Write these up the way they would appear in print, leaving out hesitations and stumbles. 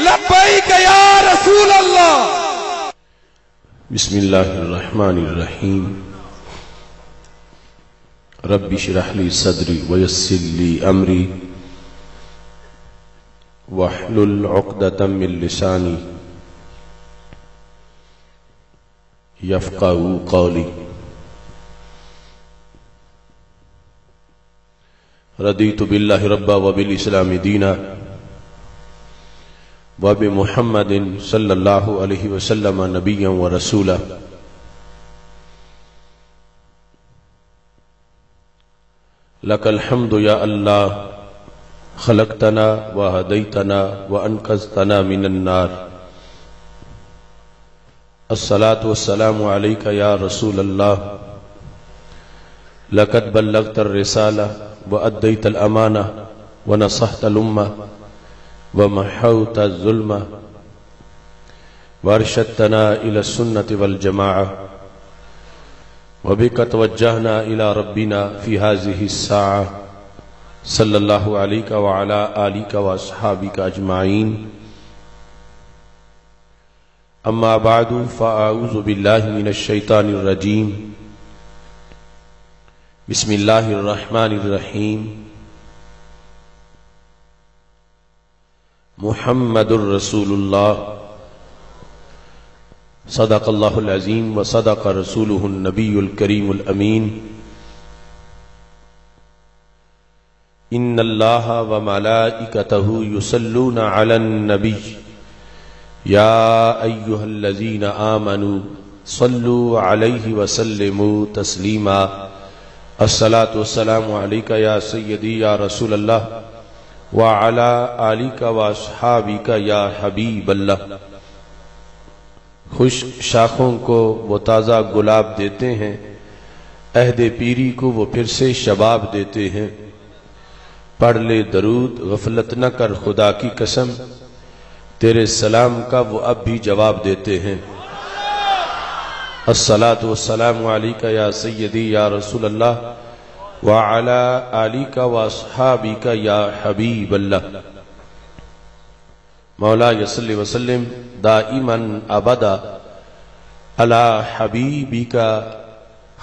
لبیک یا رسول اللہ۔ بسم اللہ الرحمن الرحیم۔ رب اشرح لی صدری ویسر لی امری واحلل عقدۃ من لسانی یفقہوا قولی۔ رضیت باللہ ربا وبالاسلام دینا وبمحمد صلی اللہ علیہ وسلم نبیا ورسولا۔ لک الحمد یا اللہ خلقتنا وہدیتنا وانقذتنا من النار۔ الصلاة والسلام علیک یا رسول اللہ۔ لقد بلغت الرسالہ وأديت الأمانة ونصحت الأمة ومحوت الظلم وارشدتنا إلى السنة والجماعة وبك توجهنا إلى ربنا في هذه الساعة صلى الله عليك وعلى آلك وأصحابك أجمعين۔ أما بعد فأعوذ بالله من الشيطان الرجيم۔ بسم اللہ الرحمن الرحیم۔ محمد الرسول اللہ۔ صدق اللہ العظیم وصدق رسولہ النبی الکریم الامین۔ ان اللہ وملائکتہ یصلون علی النبی یا ایہا الذین آمنوا صلوا علیہ وسلموا تسلیما۔ الصلاة والسلام علیک یا سیدی یا رسول اللہ وعلی آلک واصحابک یا حبیب اللہ۔ خشک شاخوں کو وہ تازہ گلاب دیتے ہیں، عہد پیری کو وہ پھر سے شباب دیتے ہیں۔ پڑھ لے درود غفلت نہ کر خدا کی قسم، تیرے سلام کا وہ اب بھی جواب دیتے ہیں۔ الصلاة والسلام علیک یا سیدی یا رسول اللہ وعلی آلک واصحابک یا حبیب اللہ۔ مولا صلی وسلم دائما ابدا علی حبیبک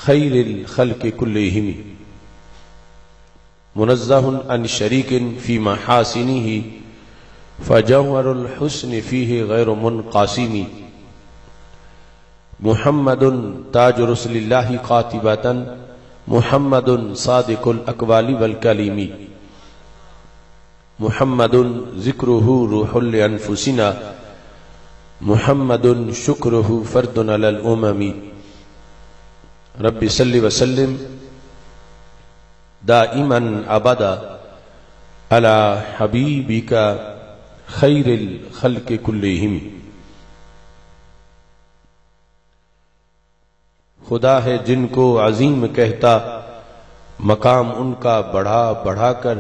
خیر الخلق کلہم، منزہ عن شریک فی محاسنہ فجوہر الحسن فیہ غیر منقاسم۔ محمد تاج رسول اللہ قاطبۃ، محمد صادق الاقوال والکلیم، محمد ذکرہ روح لانفسنا، محمد شکرہ فرد علی الامم۔ رب صلی وسلم دائما ابدا علی حبیبک خیر الخلق کلہم۔ خدا ہے جن کو عظیم کہتا، مقام ان کا بڑھا بڑھا کر،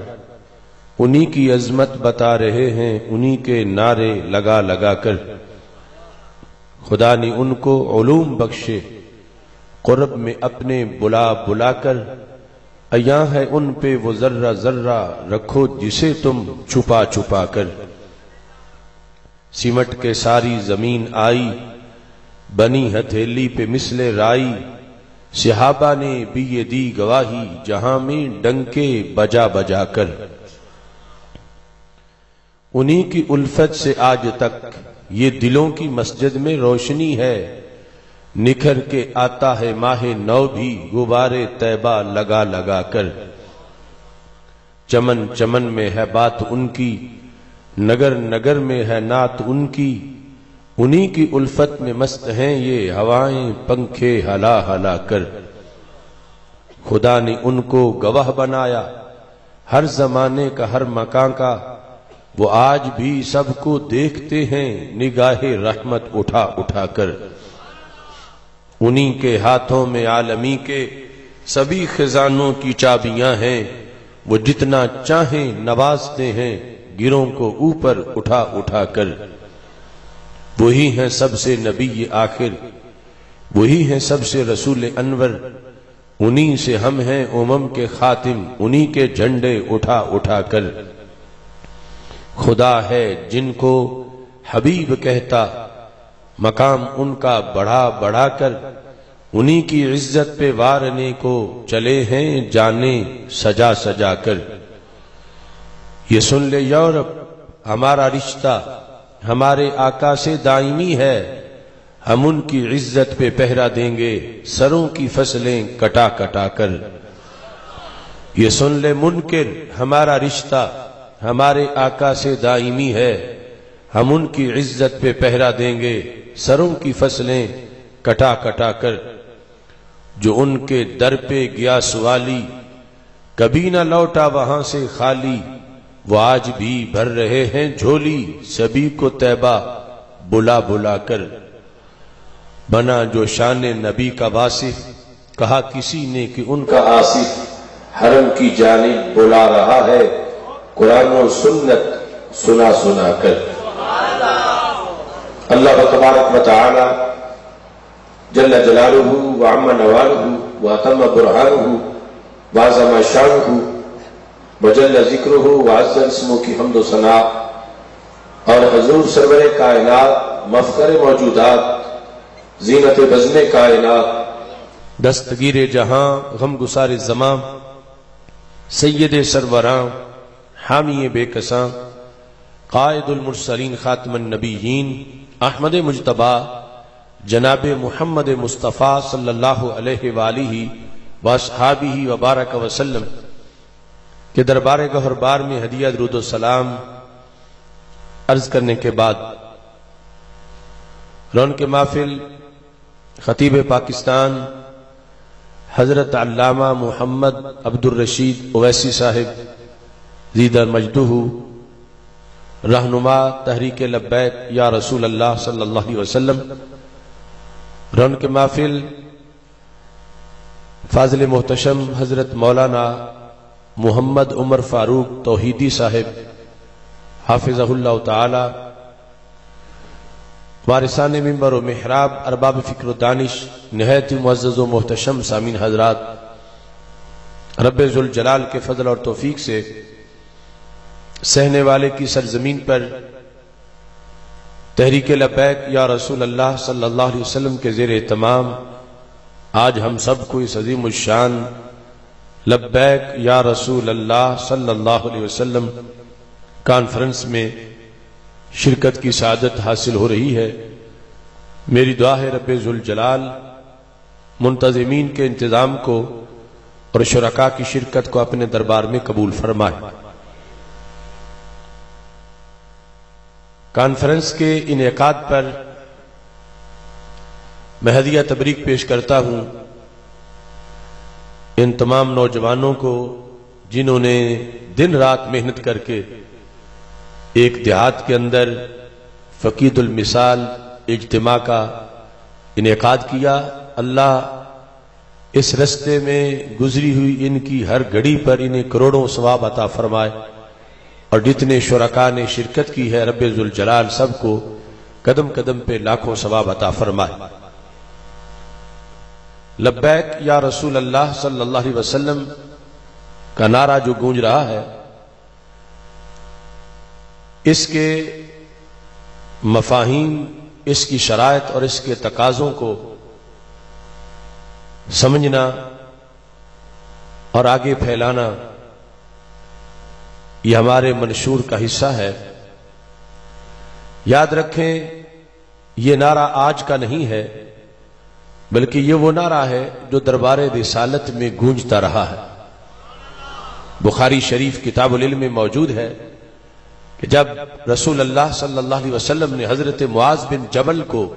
انہی کی عظمت بتا رہے ہیں انہی کے نعرے لگا لگا کر۔ خدا نے ان کو علوم بخشے، قرب میں اپنے بلا بلا کر، عیاں ہے ان پہ وہ ذرہ ذرہ رکھو جسے تم چھپا چھپا کر۔ سمٹ کے ساری زمین آئی، بنی ہتھیلی پہ مثل رائی، صحابہ نے بھی یہ دی گواہی جہاں میں ڈنکے بجا بجا کر۔ انہی کی الفت سے آج تک یہ دلوں کی مسجد میں روشنی ہے، نکھر کے آتا ہے ماہ نو بھی غبارے طیبہ لگا لگا کر۔ چمن چمن میں ہے بات ان کی، نگر نگر میں ہے نعت ان کی، انہی کی الفت میں مست ہیں یہ ہوائیں پنکھے ہلا ہلا کر۔ خدا نے ان کو گواہ بنایا ہر زمانے کا ہر مکان کا، وہ آج بھی سب کو دیکھتے ہیں نگاہ رحمت اٹھا اٹھا کر۔ انہی کے ہاتھوں میں عالمی کے سبھی خزانوں کی چابیاں ہیں، وہ جتنا چاہیں نوازتے ہیں گروں کو اوپر اٹھا اٹھا کر۔ وہی ہیں سب سے نبی آخر، وہی ہیں سب سے رسول انور، انہی سے ہم ہیں امم کے خاتم، انہی کے جھنڈے اٹھا اٹھا کر۔ خدا ہے جن کو حبیب کہتا، مقام ان کا بڑھا بڑھا کر انہی کی عزت پہ وارنے کو چلے ہیں جانے سجا سجا کر۔ یہ سن لے یورپ، ہمارا رشتہ ہمارے آقا سے دائمی ہے، ہم ان کی عزت پہ پہرا دیں گے سروں کی فصلیں کٹا کٹا کر۔ یہ سن لے منکر، ہمارا رشتہ ہمارے آقا سے دائمی ہے، ہم ان کی عزت پہ پہرا دیں گے سروں کی فصلیں کٹا کٹا کر۔ جو ان کے در پہ گیا سوالی، کبھی نہ لوٹا وہاں سے خالی، وہ آج بھی بھر رہے ہیں جھولی سبھی کو طیبہ بلا بلا کر۔ بنا جو شان نبی کا واصف، کہا کسی نے کہ ان کا آصف حرم کی جانب بلا رہا ہے قرآن و سنت سنا سنا کر۔ اللہ تبارک و تعالی جل جلالہ وعم نوالہ واتم برہانہ وعظم شانہ وجل ذکرہ وعز اسمہ کی حمد و ثنا اور حضور سرور کائنات مفخر موجودات زینت بزم کائنات دستگیر جہاں غم گسار زمان سید سروراں حامی بے کساں قائد المرسلین خاتم النبیین احمد مجتبی جناب محمد مصطفیٰ صلی اللہ علیہ وآلہ واصحابہ وبارک وسلم کے دربار گہر بار میں ہدیہ درود و سلام عرض کرنے کے بعد رونق محفل خطیب پاکستان حضرت علامہ محمد عبد الرشید اویسی صاحب زیدہ مجدہ رہنما تحریک لبیک یا رسول اللہ صلی اللہ علیہ وسلم، رونق محفل فاضل محتشم حضرت مولانا محمد عمر فاروق توحیدی صاحب حافظہ اللہ تعالی، وارثان منبر و محراب ارباب فکر و دانش نہایت معزز و محتشم سامعین حضرات، رب ذوالجلال کے فضل اور توفیق سے سہنے والے کی سرزمین پر تحریک لبیک یا رسول اللہ صلی اللہ علیہ وسلم کے زیر اہتمام آج ہم سب کو اس عظیم الشان لبیک یا رسول اللہ صلی اللہ علیہ وسلم کانفرنس میں شرکت کی سعادت حاصل ہو رہی ہے۔ میری دعا ہے رب ذوالجلال منتظمین کے انتظام کو اور شرکاء کی شرکت کو اپنے دربار میں قبول فرمائے۔ کانفرنس کے انعقاد پر میں ہدیہ تبریک پیش کرتا ہوں ان تمام نوجوانوں کو جنہوں نے دن رات محنت کر کے ایک دیہات کے اندر فقید المثال اجتماع کا انعقاد کیا۔ اللہ اس رستے میں گزری ہوئی ان کی ہر گھڑی پر انہیں کروڑوں ثواب عطا فرمائے، اور جتنے شرکاء نے شرکت کی ہے رب ذوالجلال سب کو قدم قدم پہ لاکھوں ثواب عطا فرمائے۔ لبیک یا رسول اللہ صلی اللہ علیہ وسلم کا نعرہ جو گونج رہا ہے، اس کے مفاہیم، اس کی شرائط اور اس کے تقاضوں کو سمجھنا اور آگے پھیلانا یہ ہمارے منشور کا حصہ ہے۔ یاد رکھیں یہ نعرہ آج کا نہیں ہے، بلکہ یہ وہ نعرہ ہے جو دربار رسالت میں گونجتا رہا ہے۔ بخاری شریف کتاب العلم میں موجود ہے کہ جب رسول اللہ صلی اللہ علیہ وسلم نے حضرت معاذ بن جبل کو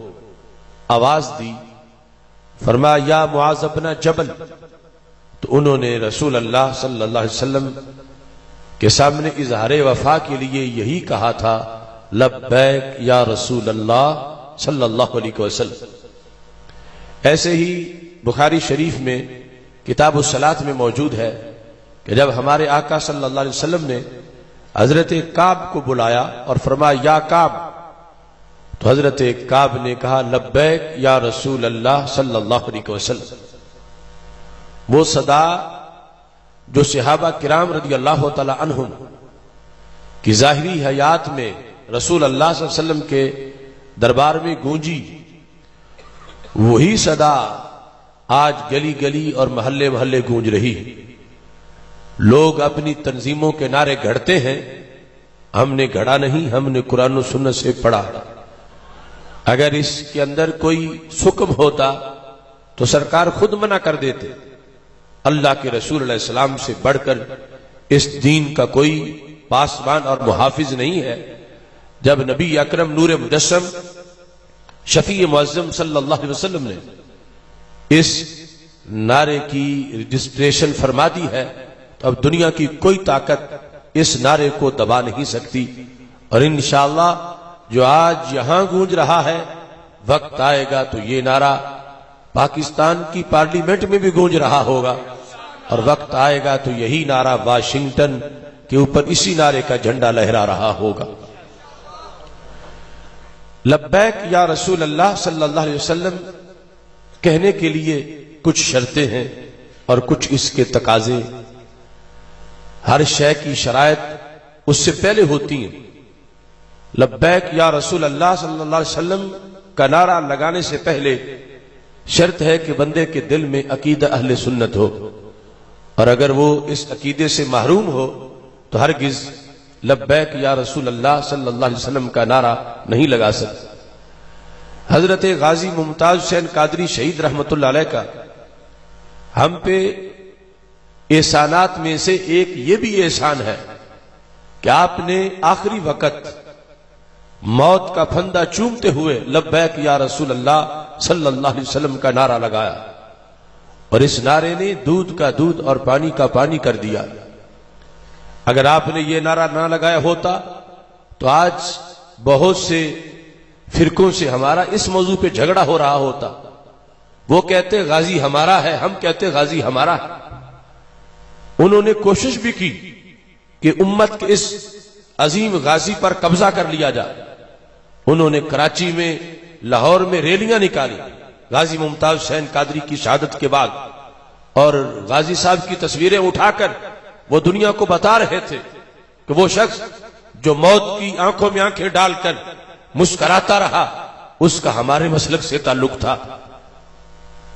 آواز دی، فرمایا یا معاذ ابن جبل، تو انہوں نے رسول اللہ صلی اللہ علیہ وسلم کے سامنے اظہار وفا کے لیے یہی کہا تھا، لبیک یا رسول اللہ صلی اللہ علیہ وسلم۔ ایسے ہی بخاری شریف میں کتاب الصلاۃ میں موجود ہے کہ جب ہمارے آقا صلی اللہ علیہ وسلم نے حضرت کعب کو بلایا اور فرمایا یا کعب، تو حضرت کعب نے کہا لبیک یا رسول اللہ صلی اللہ علیہ وسلم۔ وہ صدا جو صحابہ کرام رضی اللہ تعالی عنہم کی ظاہری حیات میں رسول اللہ صلی اللہ علیہ وسلم کے دربار میں گونجی، وہی صدا آج گلی گلی اور محلے محلے گونج رہی ہے۔ لوگ اپنی تنظیموں کے نعرے گھڑتے ہیں، ہم نے گھڑا نہیں، ہم نے قرآن و سنت سے پڑھا۔ اگر اس کے اندر کوئی سکم ہوتا تو سرکار خود منع کر دیتے۔ اللہ کے رسول علیہ السلام سے بڑھ کر اس دین کا کوئی پاسبان اور محافظ نہیں ہے۔ جب نبی اکرم نور مجسم شفیع معظم صلی اللہ علیہ وسلم نے اس نعرے کی رجسٹریشن فرما دی ہے تو اب دنیا کی کوئی طاقت اس نعرے کو دبا نہیں سکتی، اور انشاءاللہ جو آج یہاں گونج رہا ہے، وقت آئے گا تو یہ نعرہ پاکستان کی پارلیمنٹ میں بھی گونج رہا ہوگا، اور وقت آئے گا تو یہی نعرہ واشنگٹن کے اوپر اسی نعرے کا جھنڈا لہرا رہا ہوگا۔ لبیک یا رسول اللہ صلی اللہ علیہ وسلم کہنے کے لیے کچھ شرطیں ہیں اور کچھ اس کے تقاضے۔ ہر شے کی شرائط اس سے پہلے ہوتی ہیں۔ لبیک یا رسول اللہ صلی اللہ علیہ وسلم کا نعرہ لگانے سے پہلے شرط ہے کہ بندے کے دل میں عقیدہ اہل سنت ہو، اور اگر وہ اس عقیدے سے محروم ہو تو ہرگز لبیک یا رسول اللہ صلی اللہ علیہ وسلم کا نعرہ نہیں لگا سکتا۔ حضرت غازی ممتاز حسین قادری شہید رحمت اللہ علیہ کا ہم پہ احسانات میں سے ایک یہ بھی احسان ہے کہ آپ نے آخری وقت موت کا پھندا چومتے ہوئے لبیک یا رسول اللہ صلی اللہ علیہ وسلم کا نعرہ لگایا، اور اس نعرے نے دودھ کا دودھ اور پانی کا پانی کر دیا۔ اگر آپ نے یہ نعرہ نہ لگایا ہوتا تو آج بہت سے فرقوں سے ہمارا اس موضوع پہ جھگڑا ہو رہا ہوتا۔ وہ کہتے غازی ہمارا ہے، ہم کہتے غازی ہمارا ہے۔ انہوں نے کوشش بھی کی کہ امت کے اس عظیم غازی پر قبضہ کر لیا جائے۔ انہوں نے کراچی میں، لاہور میں ریلیاں نکالی غازی ممتاز حسین قادری کی شہادت کے بعد، اور غازی صاحب کی تصویریں اٹھا کر وہ دنیا کو بتا رہے تھے کہ وہ شخص جو موت کی آنکھوں میں آنکھیں ڈال کر مسکراتا رہا، اس کا ہمارے مسلک سے تعلق تھا۔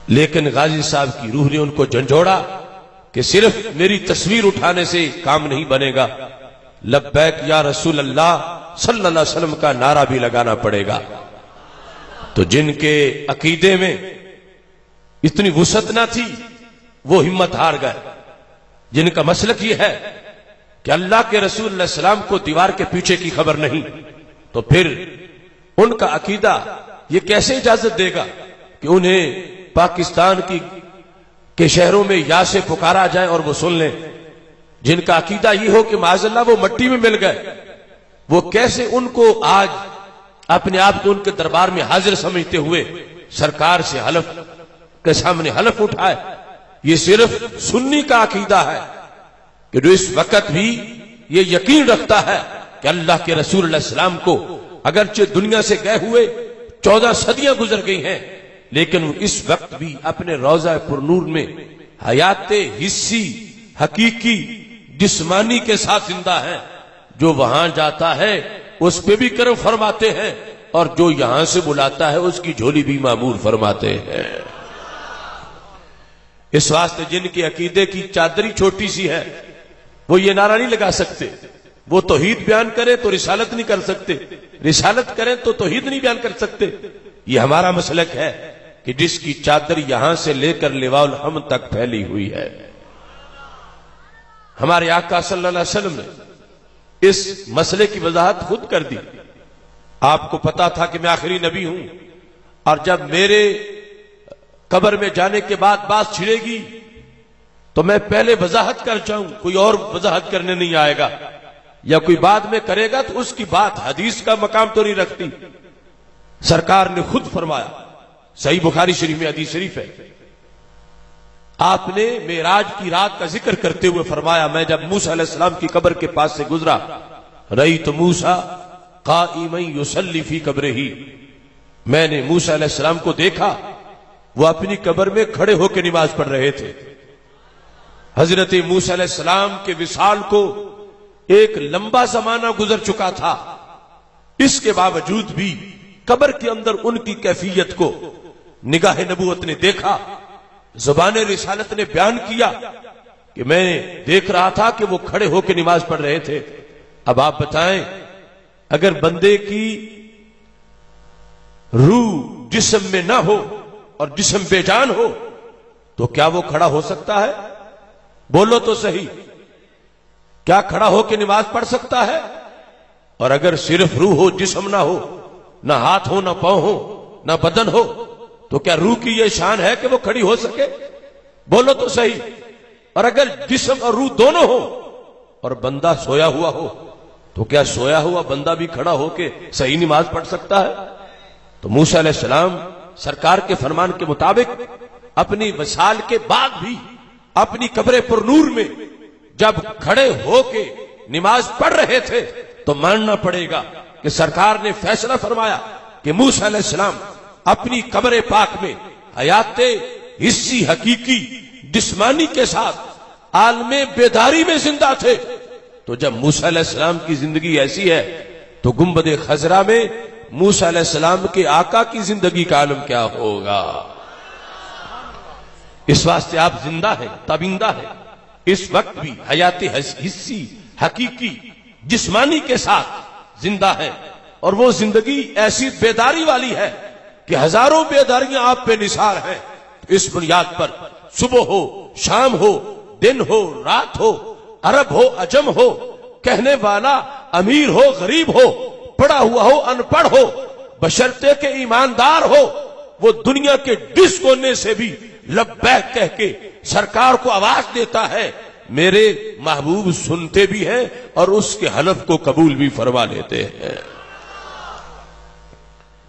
لیکن غازی صاحب کی روح نے ان کو جھنجھوڑا کہ صرف میری تصویر اٹھانے سے کام نہیں بنے گا، لبیک یا رسول اللہ صلی اللہ علیہ وسلم کا نعرہ بھی لگانا پڑے گا۔ تو جن کے عقیدے میں اتنی وسعت نہ تھی وہ ہمت ہار گئے، جن کا مسلک یہ ہے کہ اللہ کے رسول علیہ السلام کو دیوار کے پیچھے کی خبر نہیں، تو پھر ان کا عقیدہ یہ کیسے اجازت دے گا کہ انہیں پاکستان کے شہروں میں یا سے پکارا جائے اور وہ سن لیں؟ جن کا عقیدہ یہ ہو کہ معاذ اللہ وہ مٹی میں مل گئے، وہ کیسے ان کو آج اپنے آپ کو ان کے دربار میں حاضر سمجھتے ہوئے سرکار سے حلف کے سامنے حلف اٹھائے؟ یہ صرف سنی کا عقیدہ ہے کہ جو اس وقت بھی یہ یقین رکھتا ہے کہ اللہ کے رسول علیہ السلام کو اگرچہ دنیا سے گئے ہوئے 14 صدیاں گزر گئی ہیں، لیکن وہ اس وقت بھی اپنے روضہ پرنور میں حیات حسی حقیقی جسمانی کے ساتھ زندہ ہیں۔ جو وہاں جاتا ہے اس پہ بھی کرم فرماتے ہیں، اور جو یہاں سے بلاتا ہے اس کی جھولی بھی معمور فرماتے ہیں۔ اس واسطے جن کے عقیدے کی چادری چھوٹی سی ہے وہ یہ نعرہ نہیں لگا سکتے۔ وہ توحید بیان کریں تو رسالت نہیں کر سکتے، رسالت کریں تو توحید نہیں بیان کر سکتے۔ یہ ہمارا مسلک ہے کہ جس کی چادر یہاں سے لے کر لواء الحمد تک پھیلی ہوئی ہے۔ ہمارے آقا صلی اللہ علیہ وسلم نے اس مسئلے کی وضاحت خود کر دی۔ آپ کو پتا تھا کہ میں آخری نبی ہوں، اور جب میرے قبر میں جانے کے بعد بات چھڑے گی تو میں پہلے وضاحت کر جاؤں، کوئی اور وضاحت کرنے نہیں آئے گا، یا کوئی بعد میں کرے گا تو اس کی بات حدیث کا مقام تو نہیں رکھتی۔ سرکار نے خود فرمایا، صحیح بخاری شریف میں حدیث شریف ہے، آپ نے معراج کی رات کا ذکر کرتے ہوئے فرمایا، میں جب موسیٰ علیہ السلام کی قبر کے پاس سے گزرا، رأیت موسیٰ قائما یصلی فی قبرہ، میں نے موسیٰ علیہ السلام کو دیکھا وہ اپنی قبر میں کھڑے ہو کے نماز پڑھ رہے تھے۔ حضرت موسیٰ علیہ السلام کے وصال کو ایک لمبا زمانہ گزر چکا تھا، اس کے باوجود بھی قبر کے اندر ان کی کیفیت کو نگاہ نبوت نے دیکھا، زبان رسالت نے بیان کیا کہ میں دیکھ رہا تھا کہ وہ کھڑے ہو کے نماز پڑھ رہے تھے۔ اب آپ بتائیں، اگر بندے کی روح جسم میں نہ ہو اور جسم بے جان ہو تو کیا وہ کھڑا ہو سکتا ہے؟ بولو تو صحیح، کیا کھڑا ہو کے نماز پڑھ سکتا ہے؟ اور اگر صرف روح ہو، جسم نہ ہو، نہ ہاتھ ہو، نہ پاؤں ہو، نہ بدن ہو، تو کیا روح کی یہ شان ہے کہ وہ کھڑی ہو سکے؟ بولو تو صحیح۔ اور اگر جسم اور روح دونوں ہو اور بندہ سویا ہوا ہو تو کیا سویا ہوا بندہ بھی کھڑا ہو کے صحیح نماز پڑھ سکتا ہے؟ تو موسیٰ علیہ السلام سرکار کے فرمان کے مطابق اپنی وصال کے بعد بھی اپنی قبر پر نور میں جب کھڑے ہو کے نماز پڑھ رہے تھے تو ماننا پڑے گا کہ سرکار نے فیصلہ فرمایا کہ موسیٰ علیہ السلام اپنی قبر پاک میں حیات حسی حقیقی جسمانی کے ساتھ عالم بیداری میں زندہ تھے۔ تو جب موسیٰ علیہ السلام کی زندگی ایسی ہے تو گنبد خضرا میں موسیٰ علیہ السلام کے آقا کی زندگی کا عالم کیا ہوگا؟ اس واسطے آپ زندہ ہیں، تابندہ ہیں، اس وقت بھی حیات حسی حقیقی جسمانی کے ساتھ زندہ ہے، اور وہ زندگی ایسی بیداری والی ہے کہ ہزاروں بیداریاں آپ پہ نثار ہیں۔ اس بنیاد پر صبح ہو، شام ہو، دن ہو، رات ہو، عرب ہو، عجم ہو، کہنے والا امیر ہو، غریب ہو، پڑھا ہوا ہو، ان پڑھ ہو، بشرطے کہ ایماندار ہو، وہ دنیا کے جس کونے سے بھی لبیک کہہ کے سرکار کو آواز دیتا ہے، میرے محبوب سنتے بھی ہیں اور اس کے حلف کو قبول بھی فرما لیتے ہیں۔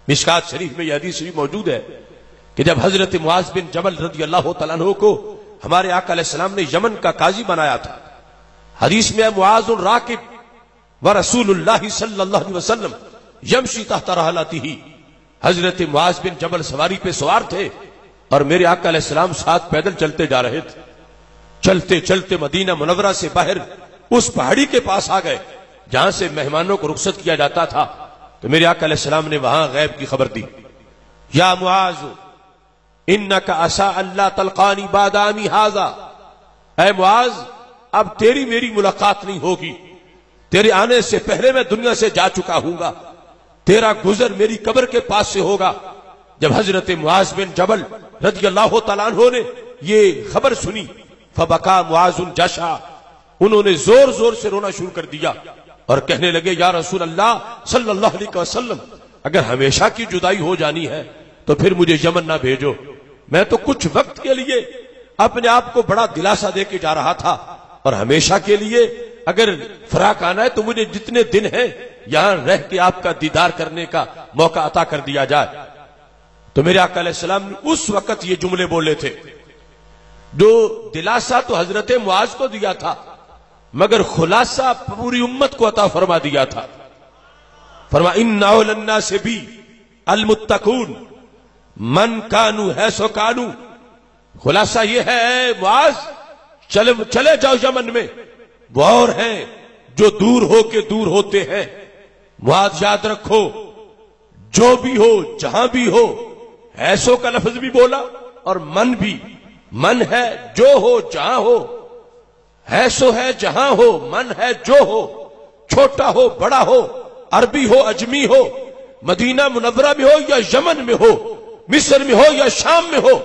مشکات شریف میں یہ حدیث شریف موجود ہے کہ جب حضرت معاذ بن جبل رضی اللہ تعالیٰ عنہ کو ہمارے آقا علیہ السلام نے یمن کا قاضی بنایا تھا، حدیث میں معاذ راکب ورسول اللہ صلی اللہ علیہ وسلم یمشی تحت رحلتہ، حضرت معاذ بن جبل سواری پہ سوار تھے اور میرے آقا علیہ السلام ساتھ پیدل چلتے جا رہے تھے۔ چلتے چلتے مدینہ منورہ سے باہر اس پہاڑی کے پاس آ گئے جہاں سے مہمانوں کو رخصت کیا جاتا تھا، تو میرے آقا علیہ السلام نے وہاں غیب کی خبر دی، یا معاذ انک عسى اللہ تلقانی بعد عامی ھذا، اے معاذ اب تیری میری ملاقات نہیں ہوگی، تیرے آنے سے پہلے میں دنیا سے جا چکا ہوں گا، تیرا گزر میری قبر کے پاس سے ہوگا۔ جب حضرت معاذ بن جبل رضی اللہ تعالیٰ عنہ نے یہ خبر سنی، فبکا معاذ جشع، انہوں نے زور زور سے رونا شروع کر دیا اور کہنے لگے، یا رسول اللہ صلی اللہ علیہ وسلم، اگر ہمیشہ کی جدائی ہو جانی ہے تو پھر مجھے یمن نہ بھیجو، میں تو کچھ وقت کے لیے اپنے آپ کو بڑا دلاسا دے کے جا رہا تھا، اور ہمیشہ کے لیے اگر فراق آنا ہے تو مجھے جتنے دن ہیں یہاں رہ کے آپ کا دیدار کرنے کا موقع عطا کر دیا جائے۔ تو میرے آقا علیہ السلام نے اس وقت یہ جملے بولے تھے، جو دلاسا تو حضرت معاذ کو دیا تھا مگر خلاصہ پوری امت کو عطا فرما دیا تھا۔ فرما ان اول الناس بی المتقون من کانوا حیث کانوا، خلاصہ یہ ہے اے معاذ چلے جاؤ یمن میں، وہ اور ہیں جو دور ہو کے دور ہوتے ہیں۔ معاذ یاد رکھو، جو بھی ہو جہاں بھی ہو، ایسو کا لفظ بھی بولا اور من بھی، من ہے جو ہو جہاں ہو، ایسو ہے جہاں ہو، من ہے جو ہو، چھوٹا ہو بڑا ہو، عربی ہو اجمی ہو، مدینہ منورہ میں ہو یا یمن میں ہو، مصر میں ہو یا شام میں ہو،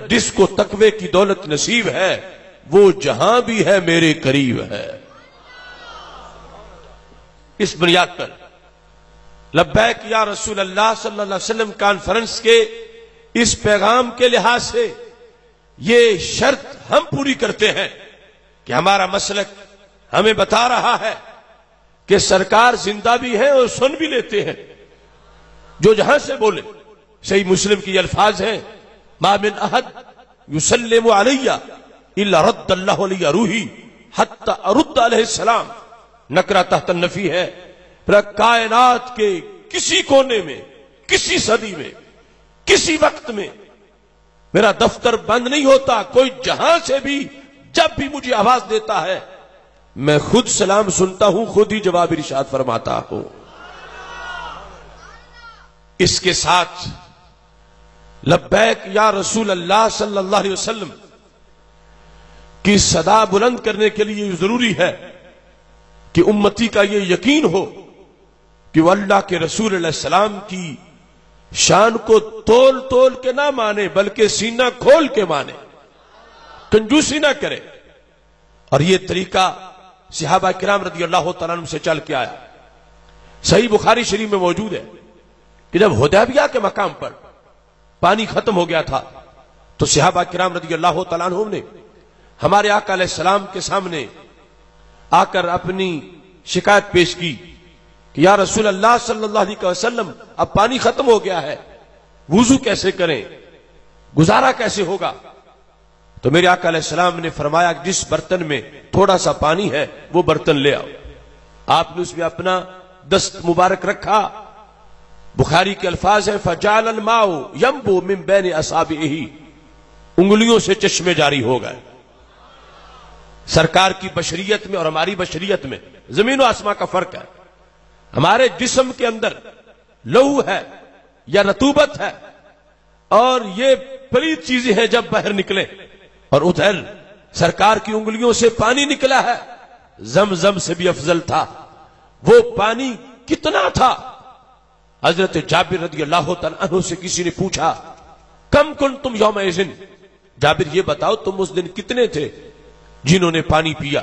جس کو تقوی کی دولت نصیب ہے وہ جہاں بھی ہے میرے قریب ہے۔ اس بنیاد پر لبیک یا رسول اللہ صلی اللہ علیہ وسلم کانفرنس کے اس پیغام کے لحاظ سے یہ شرط ہم پوری کرتے ہیں کہ ہمارا مسلک ہمیں بتا رہا ہے کہ سرکار زندہ بھی ہیں اور سن بھی لیتے ہیں، جو جہاں سے بولے۔ صحیح مسلم کی الفاظ ہیں، ما من احد یسلم علی الا رد اللہ علی روحی حتی ارد علیہ السلام، نکرہ تحت النفی ہے۔ پھر کائنات کے کسی کونے میں، کسی صدی میں، کسی وقت میں میرا دفتر بند نہیں ہوتا، کوئی جہاں سے بھی جب بھی مجھے آواز دیتا ہے میں خود سلام سنتا ہوں، خود ہی جواب ارشاد فرماتا ہوں۔ اس کے ساتھ لبیک یا رسول اللہ صلی اللہ علیہ وسلم کی صدا بلند کرنے کے لیے ضروری ہے کہ امتی کا یہ یقین ہو کہ وہ اللہ کے رسول علیہ السلام کی شان کو تول تول کے نہ مانے بلکہ سینہ کھول کے مانے، کنجوسی نہ کرے. اور یہ طریقہ صحابہ کرام رضی اللہ تعالیٰ عنہ سے چل کے آیا. صحیح بخاری شریف میں موجود ہے کہ جب حدیبیہ کے مقام پر پانی ختم ہو گیا تھا تو صحابہ کرام رضی اللہ تعالیٰ عنہ نے ہمارے آقا علیہ السلام کے سامنے آ کر اپنی شکایت پیش کی کہ یا رسول اللہ صلی اللہ علیہ وسلم اب پانی ختم ہو گیا ہے، وضو کیسے کریں، گزارا کیسے ہوگا؟ تو میرے آقا علیہ السلام نے فرمایا کہ جس برتن میں تھوڑا سا پانی ہے وہ برتن لے آؤ. آپ نے اس میں اپنا دست مبارک رکھا. بخاری کے الفاظ ہیں فجعل الماء ينبو من بین اصابعہ، انگلیوں سے چشمے جاری ہو گئے. سرکار کی بشریت میں اور ہماری بشریت میں زمین و آسمان کا فرق ہے. ہمارے جسم کے اندر لہو ہے یا رطوبت ہے اور یہ پلید چیزیں ہیں جب باہر نکلے، اور ادھر سرکار کی انگلیوں سے پانی نکلا ہے. زمزم سے بھی افضل تھا. وہ پانی کتنا تھا؟ حضرت جابر رضی اللہ تعالیٰ عنہ سے کسی نے پوچھا کم کنتم یومئذ، جابر یہ بتاؤ تم اس دن کتنے تھے جنہوں نے پانی پیا؟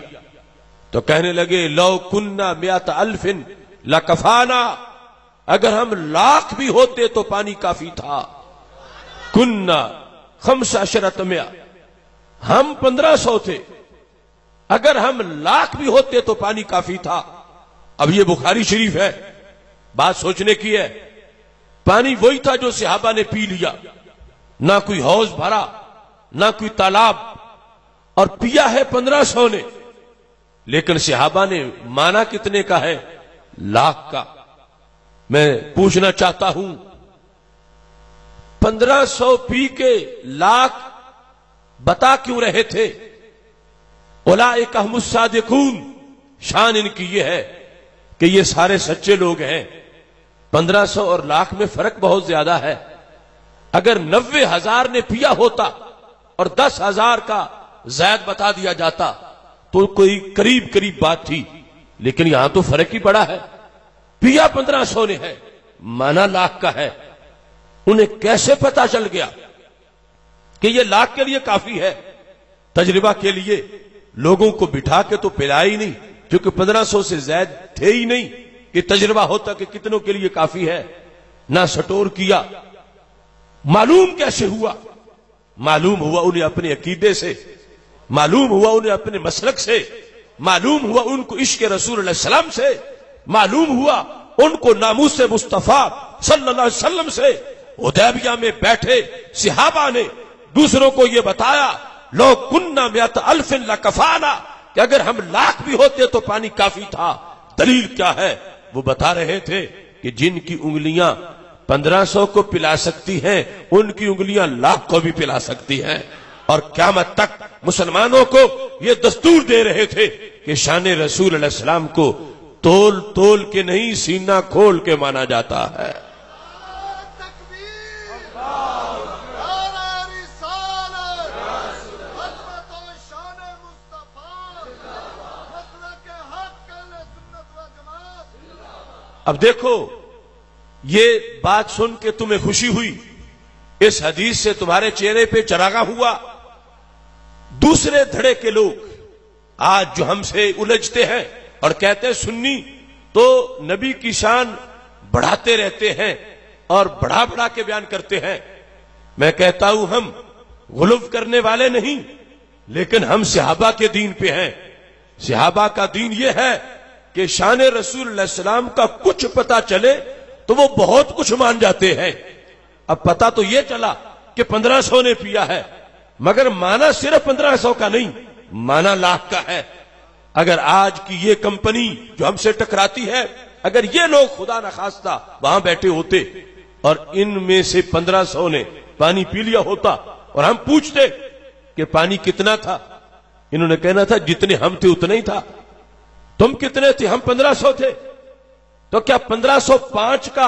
تو کہنے لگے لو کننا مئات الف لکفانا، اگر ہم لاکھ بھی ہوتے تو پانی کافی تھا. کننا 15 مئہ، ہم 1500 تھے، اگر ہم لاکھ بھی ہوتے تو پانی کافی تھا. اب یہ بخاری شریف ہے، بات سوچنے کی ہے. پانی وہی تھا جو صحابہ نے پی لیا، نہ کوئی حوض بھرا نہ کوئی تالاب، اور پیا ہے 1500 نے. لیکن صحابہ نے مانا کتنے کا ہے؟ لاکھ کا. میں پوچھنا چاہتا ہوں 1500 پی کے لاکھ بتا کیوں رہے تھے؟ اولئک هم الصادقون، شان ان کی یہ ہے کہ یہ سارے سچے لوگ ہیں. 1500 اور لاکھ میں فرق بہت زیادہ ہے. اگر 90,000 نے پیا ہوتا اور 10,000 کا زائد بتا دیا جاتا تو کوئی قریب قریب بات تھی، لیکن یہاں تو فرق ہی بڑا ہے. پیا 1500 نے ہے، مانا لاکھ کا ہے. انہیں کیسے پتا چل گیا کہ یہ لاکھ کے لیے کافی ہے؟ تجربہ کے لیے لوگوں کو بٹھا کے تو پلایا ہی نہیں، کیونکہ 1500 سے زائد تھے ہی نہیں کہ تجربہ ہوتا کہ کتنوں کے لیے کافی ہے. نہ سٹور کیا. معلوم کیسے ہوا؟ معلوم ہوا انہیں اپنے عقیدے سے، معلوم ہوا انہیں اپنے مسلک سے، معلوم ہوا ان کو عشق رسول اللہ علیہ السلام سے، معلوم ہوا ان کو ناموس مصطفیٰ صلی اللہ علیہ وسلم سے. حدیبیہ میں بیٹھے صحابہ نے دوسروں کو یہ بتایا لو کننا مئات الف لکفانا، کہ اگر ہم لاکھ بھی ہوتے تو پانی کافی تھا. دلیل کیا ہے؟ وہ بتا رہے تھے کہ جن کی انگلیاں 1500 کو پلا سکتی ہیں ان کی انگلیاں لاکھ کو بھی پلا سکتی ہیں. اور قیامت تک مسلمانوں کو یہ دستور دے رہے تھے کہ شان رسول علیہ السلام کو تول تول کے نہیں سینہ کھول کے مانا جاتا ہے. اب دیکھو یہ بات سن کے تمہیں خوشی ہوئی، اس حدیث سے تمہارے چہرے پہ چراغاں ہوا. دوسرے دھڑے کے لوگ آج جو ہم سے الجھتے ہیں اور کہتے ہیں سنی تو نبی کی شان بڑھاتے رہتے ہیں اور بڑھا بڑھا کے بیان کرتے ہیں، میں کہتا ہوں ہم غلو کرنے والے نہیں، لیکن ہم صحابہ کے دین پہ ہیں. صحابہ کا دین یہ ہے کہ شان رسول اللہ علیہ السلام کا کچھ پتا چلے تو وہ بہت کچھ مان جاتے ہیں. اب پتا تو یہ چلا کہ 1500 نے پیا ہے، مگر مانا صرف 1500 کا نہیں، مانا لاکھ کا ہے. اگر آج کی یہ کمپنی جو ہم سے ٹکراتی ہے، اگر یہ لوگ خدا نخواستہ وہاں بیٹھے ہوتے اور ان میں سے 1500 نے پانی پی لیا ہوتا اور ہم پوچھتے کہ پانی کتنا تھا، انہوں نے کہنا تھا جتنے ہم تھے اتنا ہی تھا. تم کتنے تھے؟ ہم 1500 تھے. تو کیا 1505 کا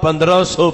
1500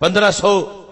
1500